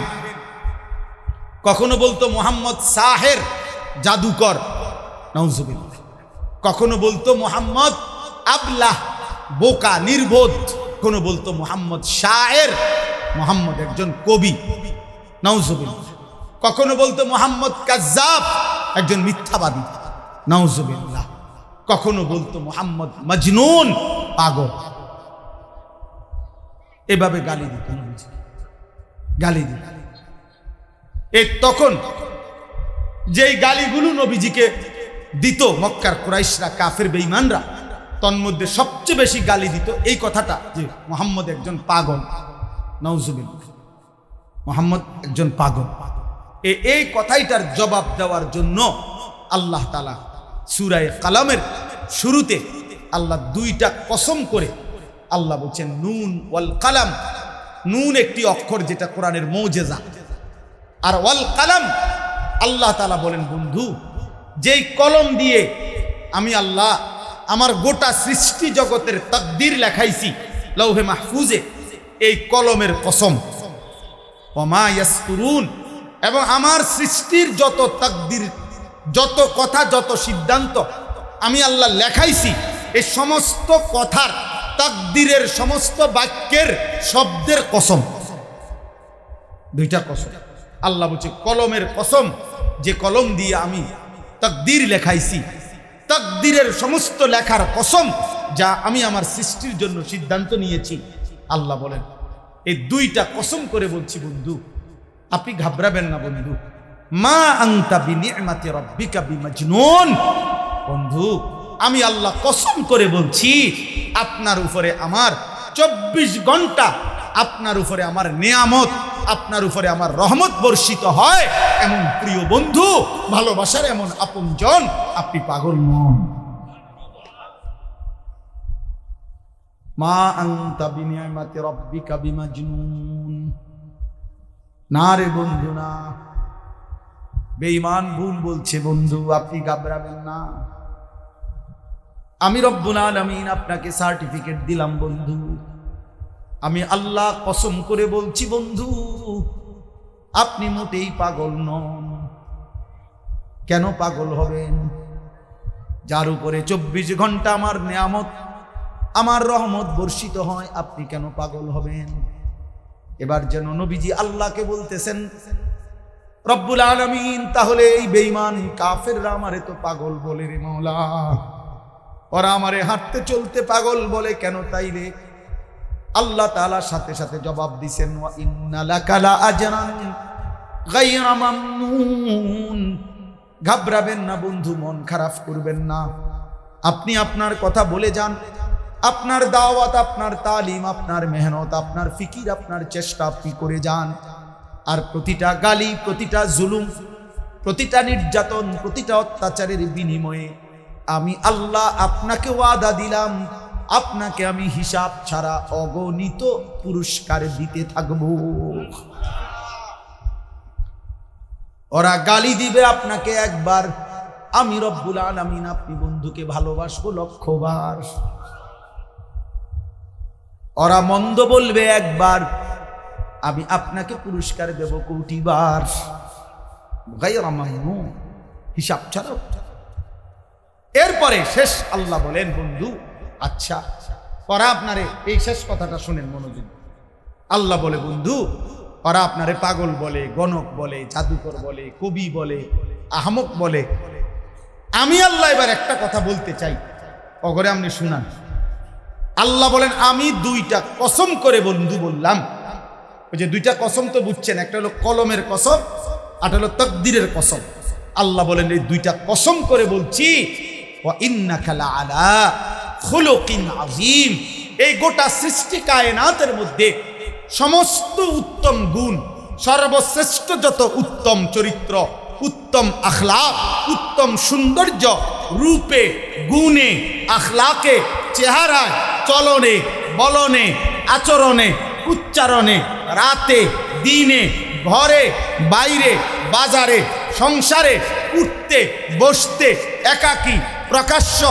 S1: কখনো বলতো মুহাম্মদ সাহের, জাদুকর, নাউজুবিল্লাহ। কখনো বলতো মুহাম্মদ আবলাহ, বোকা, নির্বোধ, কোনো বলতো মুহাম্মদ শায়ের, মুহাম্মদ একজন কবি, নাউজুবিল্লাহ। কখনো বলতো মুহাম্মদ কাজ্জাব, একজন মিথ্যাবাদী, নাউজুবিল্লাহ। কখনো বলতো মুহাম্মদ মজনুন, পাগল। এভাবে গালি দিত নবীজি, গালি দিত। তখন যেই গালিগুলো নবীজিকে দিত মক্কার কুরাইশরা, কাফের বেঈমানরা, তন্মধ্যে সবচেয়ে বেশি গালি দিত এই কথাটা যে মুহাম্মদ একজন পাগল, নাউজুবিল্লাহ, মুহাম্মদ একজন পাগল। এই কথাইটার জবাব দেওয়ার জন্য আল্লাহ তাআলা সূরা কালামের শুরুতে আল্লাহ 2টা কসম করে আল্লাহ বলছেন নুন ওয়াল কালাম। নুন একটি অক্ষর যেটা কোরআনের মুজিজা, আর ওয়াল কালাম আল্লাহ তাআলা বলেন বন্ধু, যেই কলম দিয়ে আমি আল্লাহ আমার গোটা সৃষ্টি জগতের তাকদীর লেখাইছি লৌহে মাহফুজে, এই কলমের কসম। ওমা ইয়াসতুরুন, এবং আমার সৃষ্টির যত তাকদীর, যত কথা, যত সিদ্ধান্ত আমি আল্লাহ লেখাইছি, এই সমস্ত কথার, তাকদীরের সমস্ত বাক্যের, শব্দের কসম। 2টা কসম আল্লাহ বলছে, কলমের কসম, যে কলম দিয়ে আমি তাকদীর লেখাইছি, তাকদীরের সমস্ত লেখার কসম, যা আমি আমার সৃষ্টির জন্য সিদ্ধান্ত নিয়েছি। আল্লাহ বলেন এই 2টা কসম করে বলছি বন্ধু, আপনি ঘাবড়াবেন না বন্ধু। মা আনতা বিনিআমাতি রাব্বিকা বিমাজনুন, বন্ধু আমি আল্লাহ কসম করে বলছি, আপনার উপরে আমার 24 ঘন্টা, আপনার উপরে আমার নিয়ামত, আপনার উপরে আমার রহমত বর্ষিত হয়, এমন প্রিয় বন্ধু, ভালোবাসার এমন আপনজন, আপনি পাগল নন। মা আনতা বিনিয়ামাতি রাব্বিকা বিমাজনুন। না রে বন্ধু না, বেঈমান ভুল বলছে বন্ধু, আপনি ঘাবড়াবেন না। আমি রব্বুল আলামিন আপনাকে সার্টিফিকেট দিলাম বন্ধু, আমি আল্লাহ কসম করে বলছি বন্ধু, আপনি মোটেই পাগল নন। কেন পাগল হবেন? যার উপরে 24 ঘন্টা আমার নিয়ামত, আমার রহমত বর্ষিত হয়, আপনি কেন পাগল হবেন? এবার যেন নবীজি আল্লাহকে বলতেছেন, রব্বুল আলামিন, তাহলে এই বেঈমান কাফেররা আমারে তো পাগল বলে রে মাওলা, ওরা আমারে হাঁটতে চলতে পাগল বলে কেন তাইলে? আল্লাহ তাআলা সাথে সাথে জবাব দিছেন, ওয়া ইন্না লাকা লা আজরান গায়রা মামনুন। ঘাবড়াবেন না বন্ধু, মন খারাপ করবেন না। আপনি আপনার কথা বলে যান, আপনার দাওয়াত, আপনার তালিম, আপনার মেহনত, আপনার ফিকির, আপনার চেষ্টা আপনি করে যান। আর প্রতিটা গালি, প্রতিটা জুলুম, প্রতিটা নির্যাতন, প্রতিটা অত্যাচারের বিনিময়ে আমি আল্লাহ আপনাকে ওয়াদা দিলাম, আপনাকে আমি হিসাব ছাড়া অগণিত পুরস্কার দিতে থাকব। ওরা গালি দিবে আপনাকে একবার, আমি রব্বুল আলামিন আপনি বন্ধুকে ভালোবাসবো 1,00,000 বার। ওরা মন্দ বলবে একবার, আমি আপনাকে পুরস্কার দেব 1,000,000 বার। গায়রা মামনুন, হিসাব ছাড়া। এরপরে শেষ আল্লাহ বলেন, বন্ধু আচ্ছা, ওরা আপনারে, এই শেষ কথাটা শুনেন মনোযোগ। আল্লাহ বলে, বন্ধু ওরা আপনারে পাগল বলে, গণক বলে, জাদুকর বলে, কবি বলে, আহমক বলে। আমি আল্লাহ এবার একটা কথা বলতে চাই, অগরে আপনি শুনান। আল্লাহ বলেন, আমি 2টা কসম করে বন্ধু বললাম। ওই যে 2টা কসম তো বুঝছেন, একটা হলো কলমের কসম, আর হলো তাকদীরের কসম। আল্লাহ বলেন, এই 2টা কসম করে বলছি, ওয়া ইন্নাকা লাআলা খুলুকিন আযীম। এই গোটা সৃষ্টি কায়নাতের মধ্যে সমস্ত উত্তম গুণ, সর্বশ্রেষ্ঠ যত উত্তম চরিত্র, উত্তম আখলাক, উত্তম সৌন্দর্য, রূপে, গুণে, আখলাকে, চেহারায়, চলনে, বলনে, আচরণে, উচ্চারণে, রাতে, দিনে, ঘরে, বাইরে, বাজারে, সংসারে, উঠতে, বসতে, একাকী, প্রকাশ্য,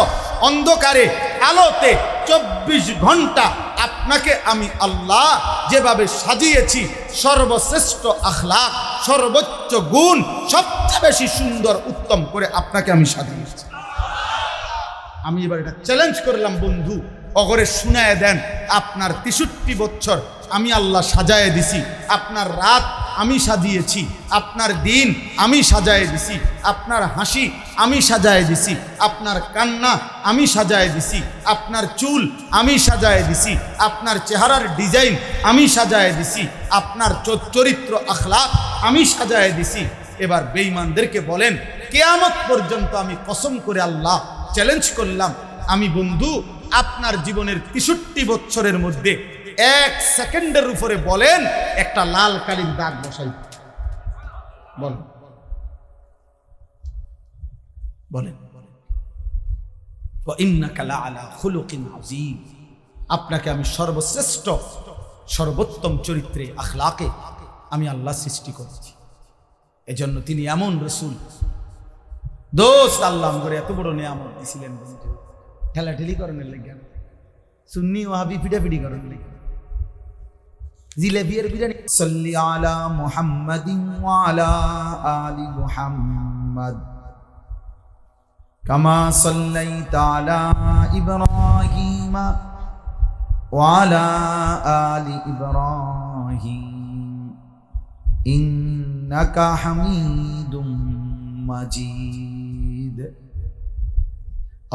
S1: অন্ধকারে, আলোতে, 24 ঘন্টা আপনাকে আমি আল্লাহ যেভাবে সাজিয়েছি, সর্বশ্রেষ্ঠ আখলাক, সর্বোচ্চ গুণ, সবচেয়ে বেশি সুন্দর উত্তম করে আপনাকে আমি সাজিয়েছি। আমি এবার এটা চ্যালেঞ্জ করলাম, বন্ধু অগরে শুনায় দেন, আপনার 63 বছর আমি আল্লাহ সাজায় দিছি, আপনার রাত আমি সাজিয়েছি, আপনার দিন আমি সাজায় দিছি, আপনার হাসি আমি সাজায় দিছি, আপনার কান্না আমি সাজায় দিছি, আপনার চুল আমি সাজায় দিছি, আপনার চেহারার ডিজাইন আমি সাজায় দিছি, আপনার চরিত্র আখলাক আমি সাজায় দিছি। এবার বেঈমানদেরকে বলেন, কিয়ামত পর্যন্ত আমি কসম করে আল্লাহ চ্যালেঞ্জ করলাম, আমি বন্ধু আপনার জীবনের 63 বছরের মধ্যে 1 সেকেন্ডের উপরে বলেন একটা লাল কালির দাগ বসাই, বলেন বলেন। ওয়া ইন্নাকা লাআলা খুলুকিন আযীম। আপনাকে আমি সর্বশ্রেষ্ঠ, সর্বোত্তম চরিত্রে, আখলাকে আমি আল্লাহ সৃষ্টি করেছি। এজন্য তিনি এমন রাসূল, দোস্ত আল্লাহ করে এত বড় নিয়ামত দিছিলেন বন্ধু, ঠেলাঠেলি করানোর লেগে, সুন্নি ওয়াহাবি পিটাপিটি করানোর লেগে, জিলেবিয়ার বিরিয়ানি। সাল্লি আলা মুহাম্মাদিন ওয়া আলা আলি মুহাম্মাদ কামা সাল্লাইতা আলা ইব্রাহিম ওয়া আলা আলি ইব্রাহিম ইন্নাকা হামিদুম মাজিদ।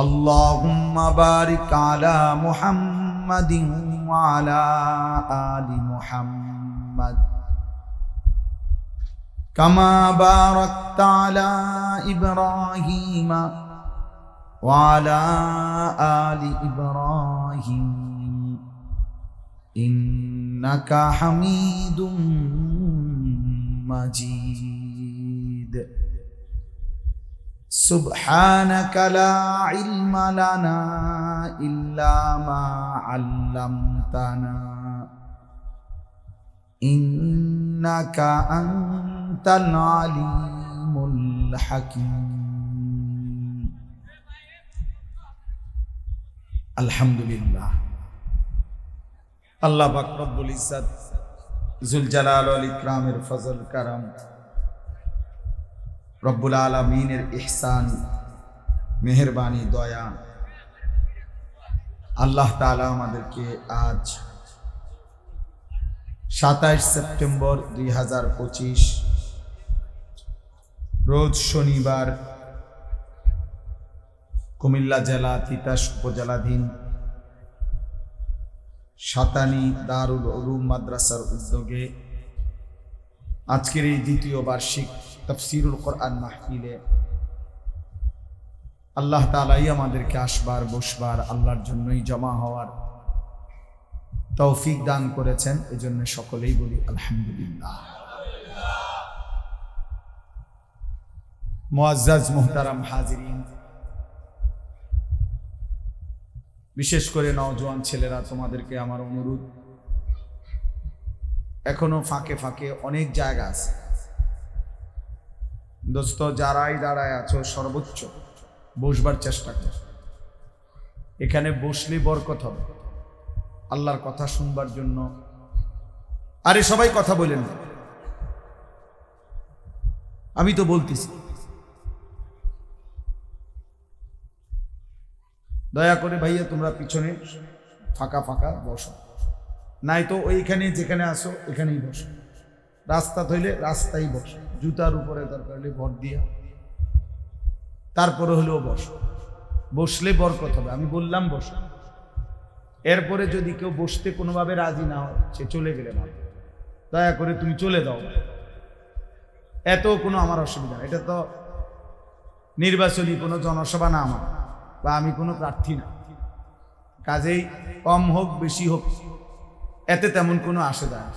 S1: আল্লাহুম্মা বারিক আলা মুহাম্মাদিন ওয়া আলা আলি মুহাম্মাদ কামা বারাকতা আলা ইব্রাহিম ওয়া আলা আলি ইব্রাহিম ইন্নাকা হামিদুম مجيد سبحانك لا علم لنا إلا ما علمتنا إنك أنت العليم الحكيم الحمد لله আল্লাহ পাক রব্বুল ইজ্জত জুল জালাল ওয়াল ইকরামের ফজল কারাম রব্বুল আলামিনের ইহসান মেহেরবানি দয়া আল্লাহ তাআলা আমাদেরকে আজ 27 সেপ্টেম্বর 2025 রোজ শনিবার কুমিল্লা জেলা তিতাস উপজেলাধীন সাতানি দারুল উলুম মাদ্রাসার উদ্যোগে আজকের এই দ্বিতীয় বার্ষিক তাফসীরুল কোরআন মাহফিলে আল্লাহ তাআলাই আমাদেরকে আসবার বসবার আল্লাহর জন্যই জমা হওয়ার তৌফিক দান করেছেন, এজন্য সকলেই বলি আলহামদুলিল্লাহ। মুআজ্জাজ মুহতারাম হাজিরিন, বিশেষ করে নওজোয়ান ছেলেরা, তোমাদেরকে আমার অনুরোধ, এখনো ফাঁকে ফাঁকে অনেক জায়গা আছে, দোস্ত যারাই দাঁড়ায় আছো সর্বোচ্চ বসবার চেষ্টা করো। এখানে বসলে বরকত হবে, আল্লাহর কথা শুনবার জন্য। আরে সবাই কথা বলেন না, আমি তো বলতেছি, দয়া করে ভাইয়া তোমরা পিছনে ফাঁকা ফাঁকা বসো, নাই তো ওইখানে যেখানে আসো এখানেই বসো, রাস্তা ধইলে রাস্তায় বসো, জুতার উপরে দরকার হলে ভর দিয়া তারপরে হলেও বসো, বসলে বরকত হবে। আমি বললাম বসো, এরপরে যদি কেউ বসতে কোনোভাবে রাজি না হয় সে চলে গেলে না, দয়া করে তুমি চলে দাও, এত কোনো আমার অসুবিধা না। এটা তো নির্বাচনী কোনো জনসভা না আমার, বা আমি কোনো প্রার্থী না, কাজেই কম হোক বেশি হোক এতে তেমন কোনো আসে যায় না।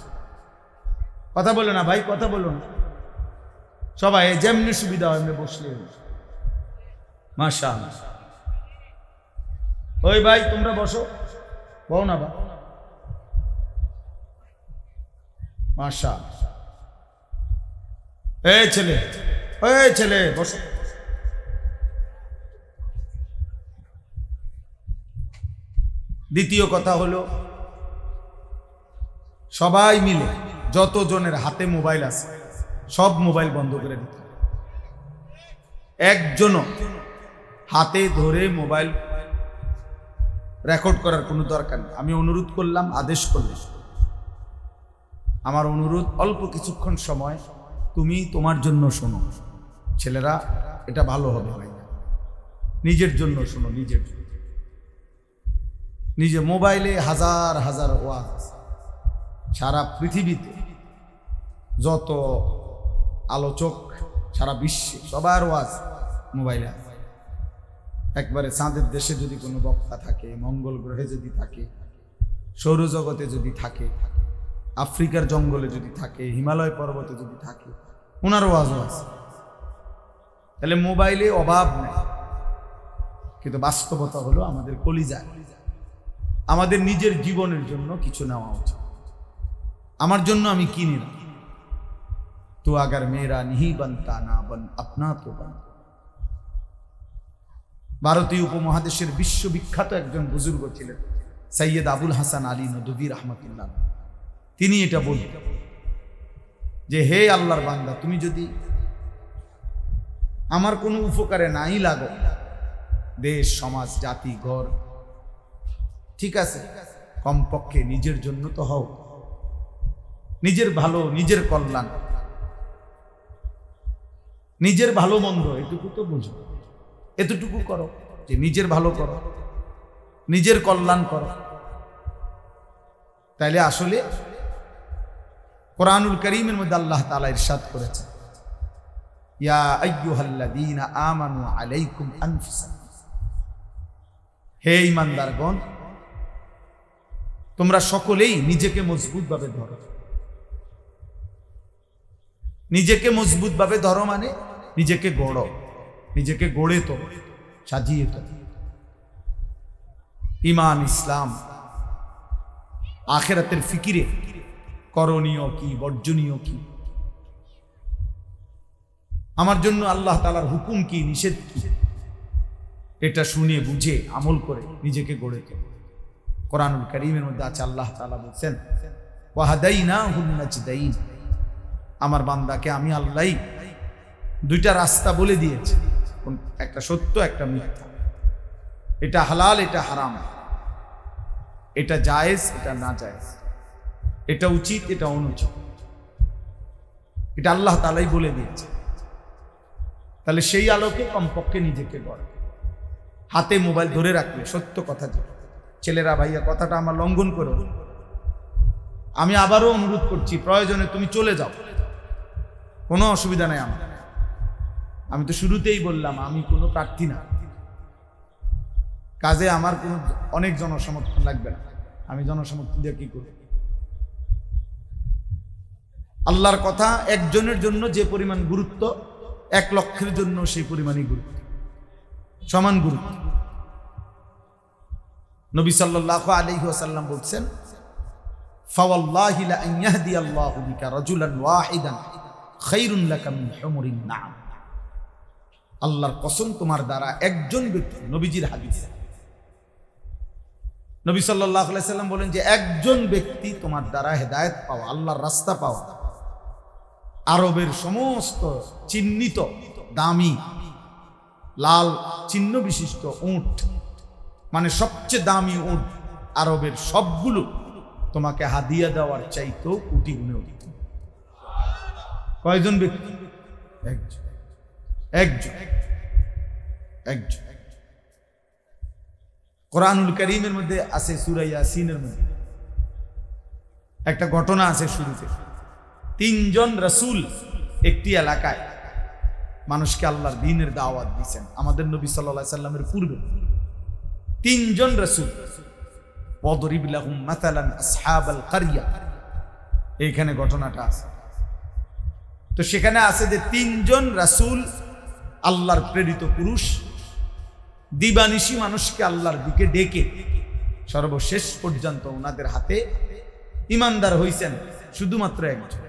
S1: কথা বলো না ভাই, কথা বলো না, সবাই যেমনি সুবিধা হয় এমনি বসলে। মাশাআল্লাহ, ওই ভাই তোমরা বসো, বও না ভাই, মাশাআল্লাহ। এই ছেলে বসো। দ্বিতীয় কথা হলো, সবাই মিলে যতজনের হাতে মোবাইল আছে সব মোবাইল বন্ধ করে দিতে, একজনও হাতে ধরে মোবাইল রেকর্ড করার কোনো দরকার নেই। আমি অনুরোধ করলাম, আদেশ করলাম, আমার অনুরোধ অল্প কিছুক্ষণ সময় তুমি তোমার জন্য শোনো। ছেলেরা এটা ভালো হবে ভাই, নিজের জন্য শোনো, নিজের জন্য। নিজে মোবাইলে হাজার হাজার ওয়াজ, সারা পৃথিবীতে যত আলোচক সারা বিশ্বে সবার ওয়াজ মোবাইলে। একবারে চাঁদের দেশে যদি কোনো বক্তা থাকে, মঙ্গল গ্রহে যদি থাকে, সৌরজগতে যদি থাকে, আফ্রিকার জঙ্গলে যদি থাকে, হিমালয় পর্বতে যদি থাকে, ওনার ওয়াজও আছে। তাহলে মোবাইলে অভাব নেই, কিন্তু বাস্তবতা হলো আমাদের কলিজায় আমাদের নিজের জীবনের জন্য কিছু নেওয়া উচিত। আমার জন্য আমি কিনি না, তো আগার মেয়েরা নিহি বানতা না বন আপনা তো বান। ভারতীয় উপমহাদেশের বিশ্ববিখ্যাত একজন বুজুর্গ ছিলেন সৈয়দ আবুল হাসান আলী নদভী রহমতুল্লাহ। তিনি এটা বলতেন যে, হে আল্লাহর বান্দা, তুমি যদি আমার কোনো উপকারে নাই লাগো, দেশ সমাজ জাতি ঘর, ঠিক আছে, কমপক্ষে নিজের জন্য তো হও, নিজের ভালো, নিজের কল্যাণ, নিজের ভালো মন্দ এটুকু তো বুঝো, এতটুকু করো যে নিজের ভালো করো, নিজের কল্যাণ করো। তাইলে আসলে কোরআনুল কারীমের মধ্যে আল্লাহ তাআলা ইরশাদ করেছেন, ইয়া আইয়ুহাল্লাযীনা আমানু আলাইকুম আনফুসাকুম, হে ঈমানদারগণ, তোমরা সকলেই নিজেকে মজবুতভাবে ধরো। নিজেকে মজবুত ভাবে ধরো মানে নিজেকে গড়ো, নিজেকে গড়ে তো সাজিয়ে তো। ইমান, ইসলাম, আখিরাতের ফিকিরে করণীয় কি, বর্জনীয় কি, আমার জন্য আল্লাহ তাআলার হুকুম কি, নিষেধ কি, এটা শুনে বুঝে আমল করে নিজেকে গড়ে তো। কোরআনুল কারীমের মধ্যে আছে আল্লাহ তাআলা বলছেন, ওয়াহাদাইনাহুন নাজদাইন, আমার বান্দাকে আমি আল্লাহ দুইটা রাস্তা বলে দিয়েছি, একটা সত্য একটা মিথ্যা, এটা হালাল এটা হারাম, এটা জায়েজ এটা না জায়েজ, এটা উচিত এটা অনুচিত, এটা আল্লাহ তাআলাই বলে দিয়েছে। তাহলে সেই আলোকে কমপক্ষে নিজেকে গড়ে। হাতে মোবাইল ধরে রাখলে সত্য কথা, ছেলেরা ভাইয়া কথাটা আমার লঙ্ঘন করো, আমি আবারও অনুরোধ করছি, প্রয়োজনে তুমি চলে যাও, কোনো অসুবিধা নাই আমার। আমি তো শুরুতেই বললাম আমি কোনো প্রার্থী না, কাজে আমার কোনো অনেক জনসমর্থন লাগবে না, আমি জনসমর্থন দিয়ে কি করব? আল্লাহর কথা একজনের জন্য যে পরিমাণ গুরুত্ব, 1 লক্ষের জন্য সেই পরিমাণই গুরুত্ব, সমান গুরুত্ব। নবী সাল্লাল্লাহু আলাইহি ওয়াসাল্লাম বলছেন, ফাওয়াল্লাহি লা আন ইয়াহদিয়াল্লাহু বিকা রাজুলান ওয়াহিদান খায়রুন লাকা মিন হুমুরিন নাম। আল্লাহর কসম, তোমার দ্বারা একজন ব্যক্তি, নবীজির হাদিস, নবী সাল্লাল্লাহু আলাইহি ওয়াসাল্লাম বলেন যে একজন ব্যক্তি তোমার দ্বারা হেদায়েত পাওয়া, আল্লাহর রাস্তা পাওয়া, আরবের সমস্ত চিহ্নিত দামি লাল চিহ্ন বিশিষ্ট উট, মানে সবচেয়ে দামি উট আরবের সবগুলো তোমাকে হাদিয়া দেওয়ার চাইতেও কোটি গুণে উত্তম। কয়জন ব্যক্তি? একজন, একজন, একজন। কোরআনুল কারীমের মধ্যে আছে, সূরা ইয়াসিনের মধ্যে একটা ঘটনা আছে শুরুতে। 3 জন রাসূল একটি এলাকায় মানুষকে আল্লাহর দ্বীনের দাওয়াত দিয়েছেন, আমাদের নবী সাল্লাল্লাহু আলাইহি সাল্লামের পূর্বে 3 জন রাসূল। ওয়াদরিব লাহুম মাসালান আসহাবাল কারিয়া, এইখানে ঘটনাটা আছে। তো সেখানে আছে যে 3 জন রাসূল আল্লাহর প্রেরিত পুরুষ দিবানিশি মানুষকে আল্লাহর দিকে ডেকে সর্বশেষ পর্যন্ত ওনাদের হাতে ইমানদার হইছেন শুধুমাত্র একজন।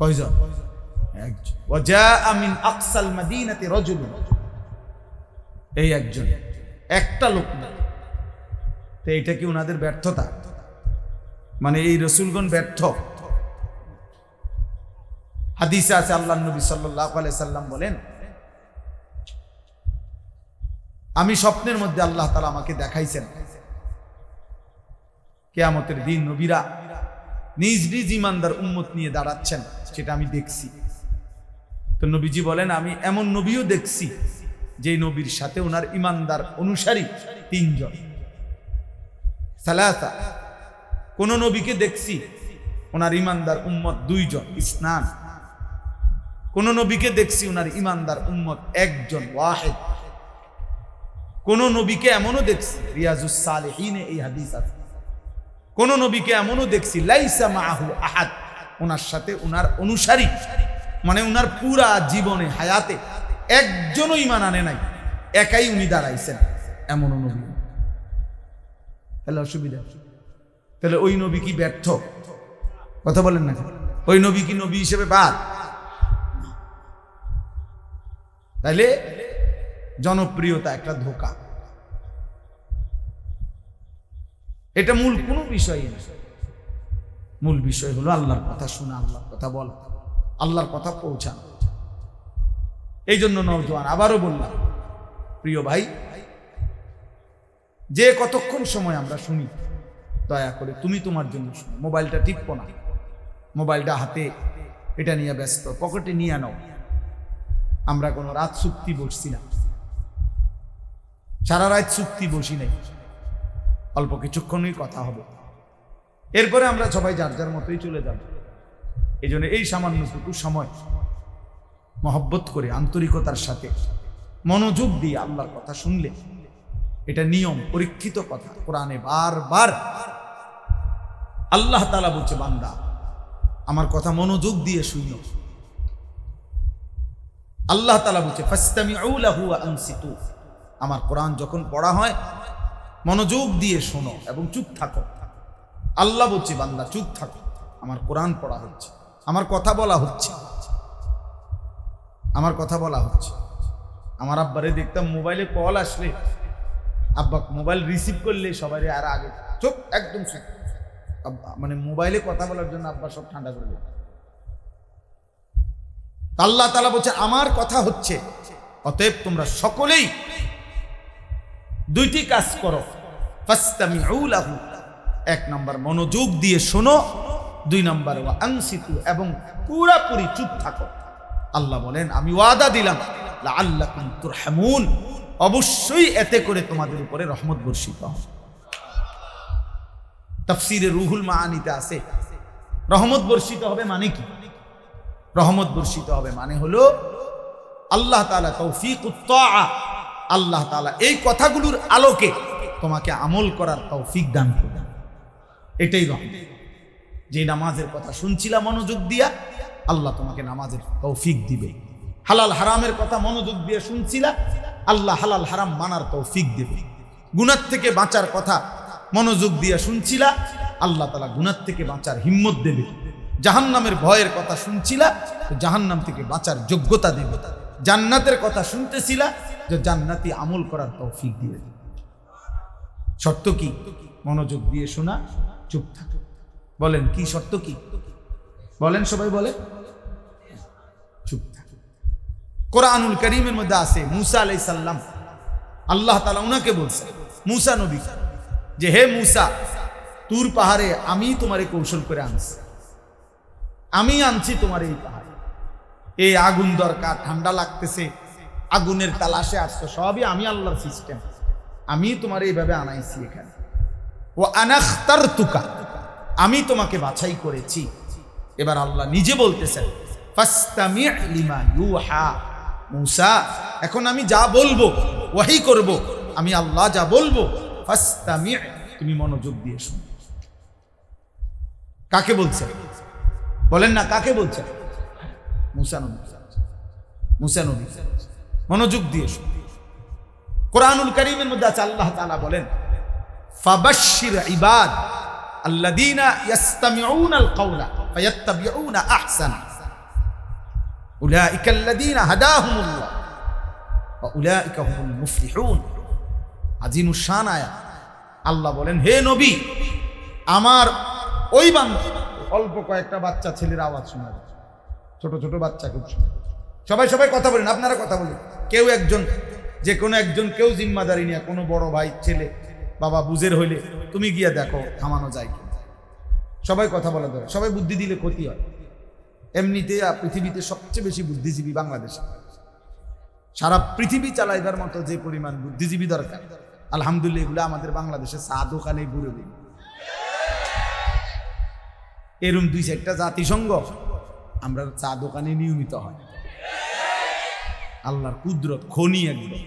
S1: কয়জন? একজন। ওয়াজাআ মিন আকসাল মাদিনাতি রাজুলুন, এই একজন, একটা লোক না। তো এটা কি ওনাদের ব্যর্থতা? মানে এই রাসূলগণ ব্যর্থ? হাদিসে আছে আল্লাহর নবী সাল্লাল্লাহু আলাইহি সাল্লাম বলেন, আমি স্বপ্নের মধ্যে আল্লাহ তাআলা আমাকে দেখাইছেন কিয়ামতের দিন নবীরা নিজ নিজ ইমানদার উম্মত নিয়ে দাঁড়াচ্ছেন, সেটা আমি দেখছি। তো নবীজি বলেন, আমি এমন নবীও দেখছি যে নবীর সাথে ওনার ইমানদার অনুসারী 3 জন, সালাসা। কোন নবীকে দেখছি ওনার ইমানদার উম্মত 2 জন, ইসনান। কোন নবীকে দেখছি ওনার ইমানদার উম্মত 1 জন, ওয়াহিদ। কোন নবীকে এমনও দেখছি, রিয়াজুস সালিহিনে এই হাদিস আছে, কোন নবীকে এমনও দেখছি লাইসা মাআহু আহাদ, ওনার সাথে ওনার অনুসারী, মানে ওনার পুরা জীবনে হায়াতে একজনও ঈমান আনে নাই, একাই উনি দাঁড়াইছেন, এমন নবী। তাহলে অসুবিধা? তাহলে ওই নবী কি ব্যর্থ? কথা বলেন না, ওই নবী কি নবী হিসেবে বাদ? তাইলে জনপ্রিয়তা একটা ধোঁকা, এটা মূল কোনো বিষয় না। মূল বিষয় হলো আল্লাহর কথা শোনা, আল্লাহর কথা বলা, আল্লাহর কথা পৌঁছানো। এই জন্য নওজোয়ান, আবারও বললাম প্রিয় ভাই, যে কতক্ষণ সময় আমরা শুনি, দয়া করে তুমি তোমার জন্য শুনো, মোবাইলটা টিপো না, মোবাইলটা হাতে এটা নিয়ে ব্যস্ত, পকেটে নিয়ে নাও। আমরা কোনো রাত চুক্তি বসছি না, সারা রাত চুক্তি বসি নাই, অল্প কিছুক্ষণই কথা হবে, এরপরে আমরা সবাই যার যার মতোই চলে যাব। এই জন্য এই সামান্যটুকু সময় মহব্বত করে আন্তরিকতার সাথে মনোযোগ দিয়ে আল্লাহর কথা শুনলে, এটা নিয়ম পরীক্ষিত কথা। কোরআনে বারবার আল্লাহ তাআলা বলছে, বান্দা আমার কথা মনোযোগ দিয়ে শুনো। আল্লাহ তাআলা বলছে ফাসতামিউ লাহু ওয়া আনসিতু, আমার কোরআন যখন পড়া হয় মনোযোগ দিয়ে শোনো এবং চুপ থাকো। আল্লাহ বলছে বান্দা চুপ থাকো, আমার কোরআন পড়া হচ্ছে, আমার কথা বলা হচ্ছে, আমার কথা বলা হচ্ছে। আমার আব্বারে দেখতাম মোবাইলে কল আসলে, আব্বা মোবাইল রিসিভ করলে সবাই আর আগে চুপ, একদম চুপ। মানে মোবাইলে কথা বলার জন্য আব্বা সব ঠান্ডা করে দিত। আল্লাহ তাআলা বলছে আমার কথা হচ্ছে, অতএব তোমরা সকলেই দুইটি কাজ করো। ফাসতামিউ লাহু, এক নাম্বার মনোযোগ দিয়ে শোনো, দুই নাম্বার ওয়া আনসিতু, এবং পুরাপুরি চুপ থাকো। আল্লাহ বলেন আমি ওয়াদা দিলাম লাআল্লাকুম তুরহামুন, অবশ্যই এতে করে তোমাদের উপরে রহমত বর্ষিত হবে। তাফসীরে রুহুল মাআনিতে আছে রহমত বর্ষিত হবে মানে কি? রহমত বর্ষিত হবে মানে হলো আল্লাহ তাআলা তৌফিকুত তাআ, আল্লাহ তাআলা এই কথাগুলোর আলোকে তোমাকে আমল করার তৌফিক দান করবেন। এটাই রহমত। যে নামাজের কথা শুনছিলা মনোযোগ দিয়া, আল্লাহ তোমাকে নামাজের তৌফিক দিবে। হালাল হারামের কথা মনোযোগ দিয়ে শুনছিলা, আল্লাহ হালাল হারাম মানার তৌফিক দিবে। গুনাহ থেকে বাঁচার কথা মনোযোগ দিয়ে শুনছিলা, আল্লাহ তাআলা গুনাহ থেকে বাঁচার হিম্মত দেবে। জাহান্নামের ভয়ের কথা শুনছিলা, জাহান্নাম থেকে বাঁচার যোগ্যতা দেবে। জান্নাতের কথা শুনতেছিলা, যে জান্নাতি আমল করার তৌফিক দিবে। শর্ত কি? মনোযোগ দিয়ে শোনা, চুপ থাকা। বলেন কি শর্ত কি? বলেন সবাই বলে, চুপ থাকা। কোরআনুল কারীমের মধ্যে আছে মুসা আলাইহিস সালাম, আল্লাহ তাআলা উনাকে বলছে, মুসা নবী, যে হে মুসা, তুর পাহাড়ে আমি তোমারে কৌশল করে আনছি, আমি আনছি তোমার এই পাহাড়ে। এই আগুন দরকার, ঠান্ডা লাগতেছে, আগুনের তালাশে আসছো, সবই আমি আল্লাহর সিস্টেম, আমি তোমার এইভাবে আনাইছি এখানে। ও আনাখতারতুকা, আমি তোমাকে বাছাই করেছি। এবার আল্লাহ নিজে বলতেছেন ফাসতামি' লিমা ইউহা, মুসা এখন আমি যা বলবো, ওয়াহি করব, আমি আল্লাহ যা বলবো, ফাসতামি', তুমি মনোযোগ দিয়ে শোনো। কাকে বলছে? বলেন না কাকে বলছে? মুসা নবী, মুসা নবী, মনোযোগ দিয়ে শোনো। কোরআনুল কারীমের মধ্যে আছে আল্লাহ তাআলা বলেন ফাবাশশির ইবাদ আল্লাযীনা ইয়াসতামিউনাল কাওলা ফায়াত্তাবিউনা আহসানা উলাইকা আল্লাযীনা হাদাহুমুল্লাহ ওয়া উলাইকা হুমুল মুফলিহুন। আজিমুশ শান আয়াত। আল্লাহ বলেন হে নবী, আমার ওই বান্দা, অল্প কয়েকটা বাচ্চা ছেলের আওয়াজ শোনা যায়, ছোট ছোট বাচ্চা খুব শোনা। সবাই সবাই কথা বলেন, আপনারা কথা বলেন। কেউ একজন, যে কোনো একজন, কেউ জিম্মাদারি নিয়ে, কোনো বড় ভাই ছেলে বাবা বুঝের হইলে তুমি গিয়ে দেখো থামানো যায় কি। সবাই কথা বলা ধরে, সবাই বুদ্ধি দিলে ক্ষতি হয়। এমনিতে পৃথিবীতে সবচেয়ে বেশি বুদ্ধিজীবী বাংলাদেশে। সারা পৃথিবী চালাইবার মতো যে পরিমাণ বুদ্ধিজীবী দরকার, আলহামদুলিল্লাহ এগুলো আমাদের বাংলাদেশে চা দোকানে বুড়ে দিন। এরম দুই চারটা জাতিসংঘ আমরা চা দোকানে নিয়মিত হয়। আল্লাহর কুদরত, খনি, একদম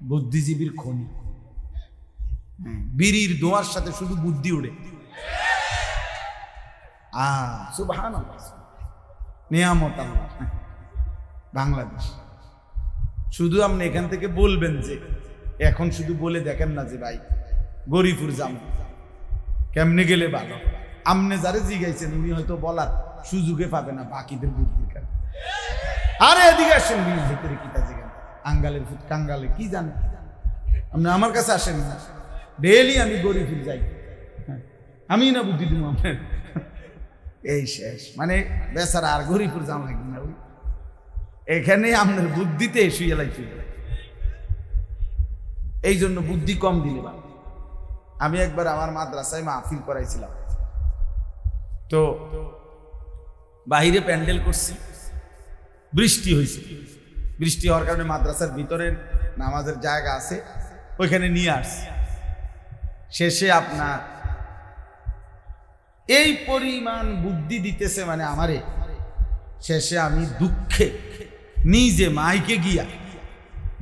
S1: বুদ্ধিজীবীর খনি। বিড়ির দোয়ার সাথে শুধু বুদ্ধি উড়ে। সুবহানাল্লাহ, নিয়ামত আল্লাহ। বাংলাদেশ শুধু আপনি এখান থেকে বলবেন যে, এখন শুধু বলে দেখেন না যে ভাই গরিপুর যাম কেমনে গেলে ভালো, আমনে যারে জিগাইছেন উনি হয়তো বলার সুযোগে পাবে না বাকিদের বুদ্ধির কারণে। আরে এদিকে আসেন, ভিতরে কিতা জিগান, আঙ্গালের ফুট কাঙ্গালে কি জানেন আপনি, আমার কাছে আসেন না। ডেইলি আমি গরিপুর যাই, আমি না বুদ্ধি দিব আপনার। এই শেষ, মানে বেচারা আর গরিপুর যাওয়া লাগবে না। ওই এখানে আপনার বুদ্ধিতে শুয়ে লাগছে। এই জন্য বুদ্ধি কম দিলে বা। আমি একবার আমার মাদ্রাসায় মাহফিল করাইছিলাম, তো বাহিরে প্যান্ডেল করছি, বৃষ্টি হয়েছে। বৃষ্টি হওয়ার কারণে মাদ্রাসার ভিতরে নামাজের জায়গা আছে, ওইখানে নিয়ে আসছি। শেষে আপনার এই পরিমাণ বুদ্ধি দিতেছে মানে আমারে, শেষে আমি দুঃখে নিজে মাইকে গিয়া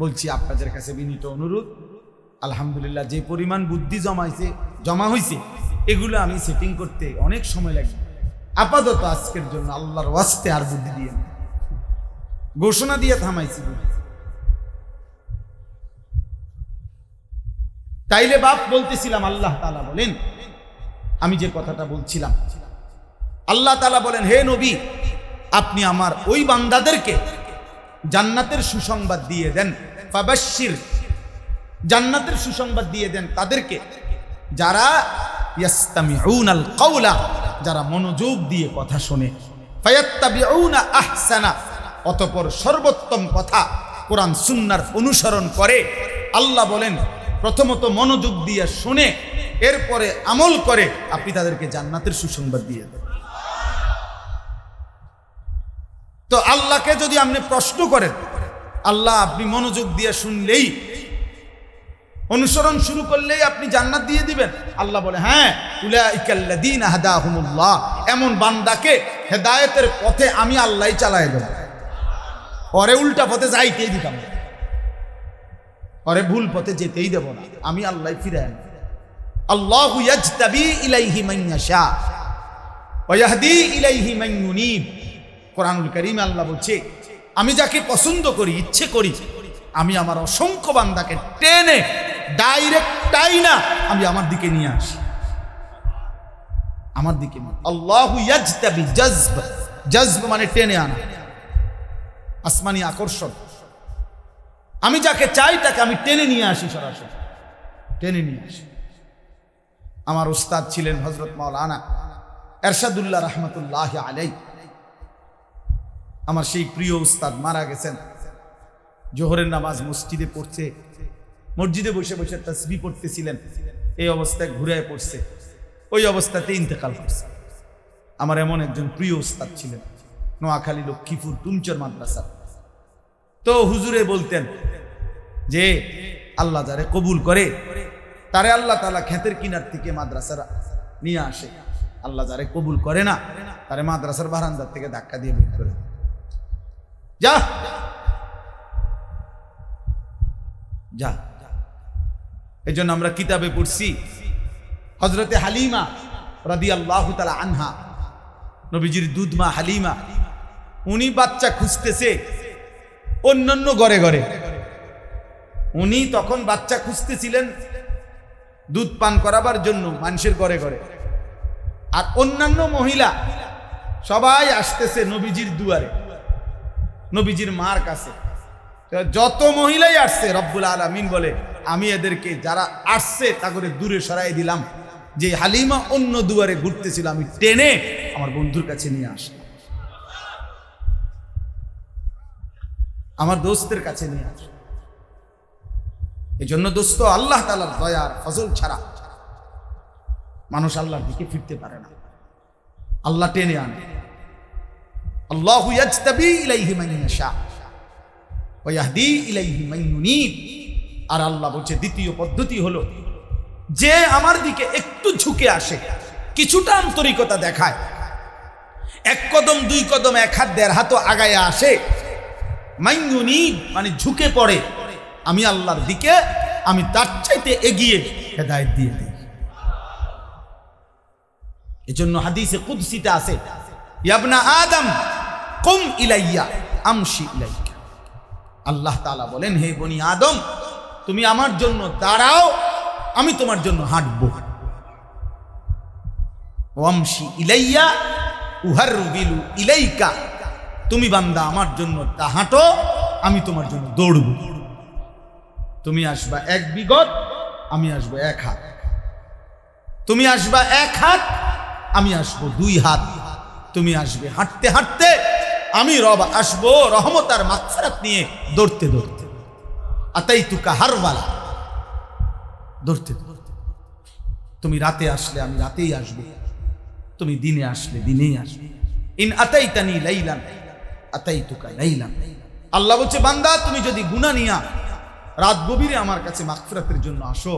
S1: বলছি আপনাদের কাছে বিনীত অনুরোধ, আলহামদুলিল্লাহ যে পরিমাণ বুদ্ধি জমা হয়েছে এগুলো আমি সেটিং করতে অনেক সময় লাগবে, আপাতত আজকের জন্য আল্লাহর ওয়াস্তে আর বুদ্ধি দিয়ে না, ঘোষণা দিয়ে থামাইছি। তাইলে বাপ বলতেছিলাম, আল্লাহ তাআলা বলেন, আমি যে কথাটা বলছিলাম, আল্লাহ তাআলা বলেন, হে নবী, আপনি আমার ওই বান্দাদেরকে জান্নাতের সুসংবাদ দিয়ে দেন। ফাবাশশির, জান্নাতের সুসংবাদ দিয়ে দেন তাদেরকে যারা ইয়াস্তামিউনাল কাওলা, যারা মনোযোগ দিয়ে কথা শোনে, ফায়াত্তাবিউনা আহসানা, অতঃপর সর্বোত্তম কথা কোরআন সুন্নাহর অনুসরণ করে। আল্লাহ বলেন, প্রথমত মনোযোগ দিয়ে শুনে এরপরে আমল করে আপনি তাদেরকে জান্নাতের সুসংবাদ দিয়ে দেন। তো আল্লাহকে যদি আপনি প্রশ্ন করেন, আল্লাহ আপনি মনোযোগ দিয়ে শুনলেই, অনুসরণ শুরু করলেই আপনি জান্নাত দিয়ে দিবেন? আল্লাহ বলে, হ্যাঁ, উলাইকাল্লাযীনা হাদাহুমুল্লাহ, এমন বান্দাকে হেদায়েতের পথে আমি আল্লাহই চালায় দেব, পরে উল্টা পথে যাইতেই দিতাম না, পরে ভুল পথে যেতেই দেব না, আমি আল্লাহ ফিরে আনব। আল্লাহু ইয়াজতাবি ইলাইহি মান ইয়াশা ওয়া ইয়াহদি ইলাইহি মান ইউনীব। কোরআনুল কারীমে আল্লাহ বলছে, আমি যাকে পছন্দ করি, ইচ্ছে করি, আমি আমার অসংখ্য বান্দাকে টেনে ডাইরেক্ট টাইনা আমি আমার দিকে নিয়ে আসি, আমার দিকে। আল্লাহু ইয়াজতাবি, জাযব, জাযব মানে টেনে আনা, আসমানি আকর্ষণ। আমি যাকে চাই তাকে আমি টেনে নিয়ে আসি, সরাসরি টেনে নিয়ে আসি। আমার উস্তাদ ছিলেন হযরত মাওলানা এরশাদুল্লাহ রাহমাতুল্লাহি আলাইহি। আমার সেই প্রিয় উস্তাদ মারা গেছেন। জোহরের নামাজ মসজিদে পড়ছে, মসজিদে বসে বসে তাসবিহ পড়তেছিলেন, এই অবস্থায় ঘুরে পড়ছে, ওই অবস্থাতে ইন্তেকাল করছে। আমার এমন একজন প্রিয় উস্তাদ ছিলেন, নোয়াখালী লক্ষ্মীপুর তুমচর মাদ্রাসা। তো হুজুরে বলতেন যে আল্লাহ যারে কবুল করে তারে আল্লাহ তাআলা ক্ষেতের কিনার থেকে মাদ্রাসার নিয়ে আসে, আল্লাহ যারে কবুল করে না তারে মাদ্রাসার বারান্দার থেকে ধাক্কা দিয়ে বের করে, যা যা। এই জন্য আমরা কিতাবে পড়ছি, হযরতে হালিমা রাদিয়াল্লাহু তাআলা আনহা, নবীজির দুধমা হালিমা, উনি বাচ্চা খুঁজতেছে অন্যান্য ঘরে ঘরে। উনি তখন বাচ্চা খুঁজতেছিলেন দুধ পান করাবার জন্য মানুষের ঘরে ঘরে, আর অন্যান্য মহিলা সবাই আসতেছে নবীজির দুয়ারে, নবীজির মার কাছে। যত মহিলাই আসছে, রব্বুল আলামিন বলে, আমি এদেরকে যারা আসছে তা করে দূরে সরাই দিলাম, যে হালিমা অন্য দুয়ারে ঘুরতেছিল আমি টেনে আমার বন্ধুর কাছে নিয়ে আসলাম, আমার দোস্তের কাছে নিয়ে আসলাম। এই জন্য দোস্ত, আল্লাহ তাআলার দয়ার ফজল ছাড়া মানুষ আল্লাহর দিকে ফিরতে পারে না, আল্লাহ টেনে আনে। আল্লাহু ইয়াজতাবি ইলাইহি মান ইয়াশা ওয়া ইয়াহদি ইলাইহি মান ইউনীব। আর আল্লাহ বলছে, দ্বিতীয় পদ্ধতি হলো, যে আমার দিকে একটু ঝুঁকে আসে, কিছুটা আন্তরিকতা দেখায়, এক কদম দুই কদম এক হাত দেড় হাতও আগায় আসে, মান ইউনীব মানে ঝুঁকে পড়ে, আমি আল্লাহর দিকে আমি তার চাইতে এগিয়ে হেদায়েত দিয়ে দিই। এজন্য হাদিসে কুদসিতে আছে, ইয়া ইবনা আদম কুম ইলাইয়া আমশি ইলাইকা। আল্লাহ তাআলা বলেন, হে বনি আদম, তুমি আমার জন্য দাঁড়াও, আমি তোমার জন্য হাঁটবো। ওয়ামশি ইলাইয়া উহারবিলু ইলাইকা, তুমি বান্দা আমার জন্য তা হাঁটো, আমি তোমার জন্য দৌড়ব। তুমি আসবা এক বিগত, আমি আসবো এক হাত, তুমি আসবা এক হাত, আমি আসবো দুই হাত, তুমি আসবে হাঁটতে হাঁটতে, আমি রব আসবো রহমত আর মাগফিরাত নিয়ে দৌড়তে দৌড়তে। আতাইতুকা হারওয়ালা, দৌড়তে দৌড়তে। তুমি রাতে আসলে আমি রাতেই আসবো, তুমি দিনে আসলে দিনেই আসবে। ইন আতাইতানি লাইলান আতাইতুকা লাইলান। আল্লাহ বলছে, বান্দা তুমি যদি গুনাহ নিয়া রাত গভীরে আমার কাছে মাগফিরাতের জন্য আসো,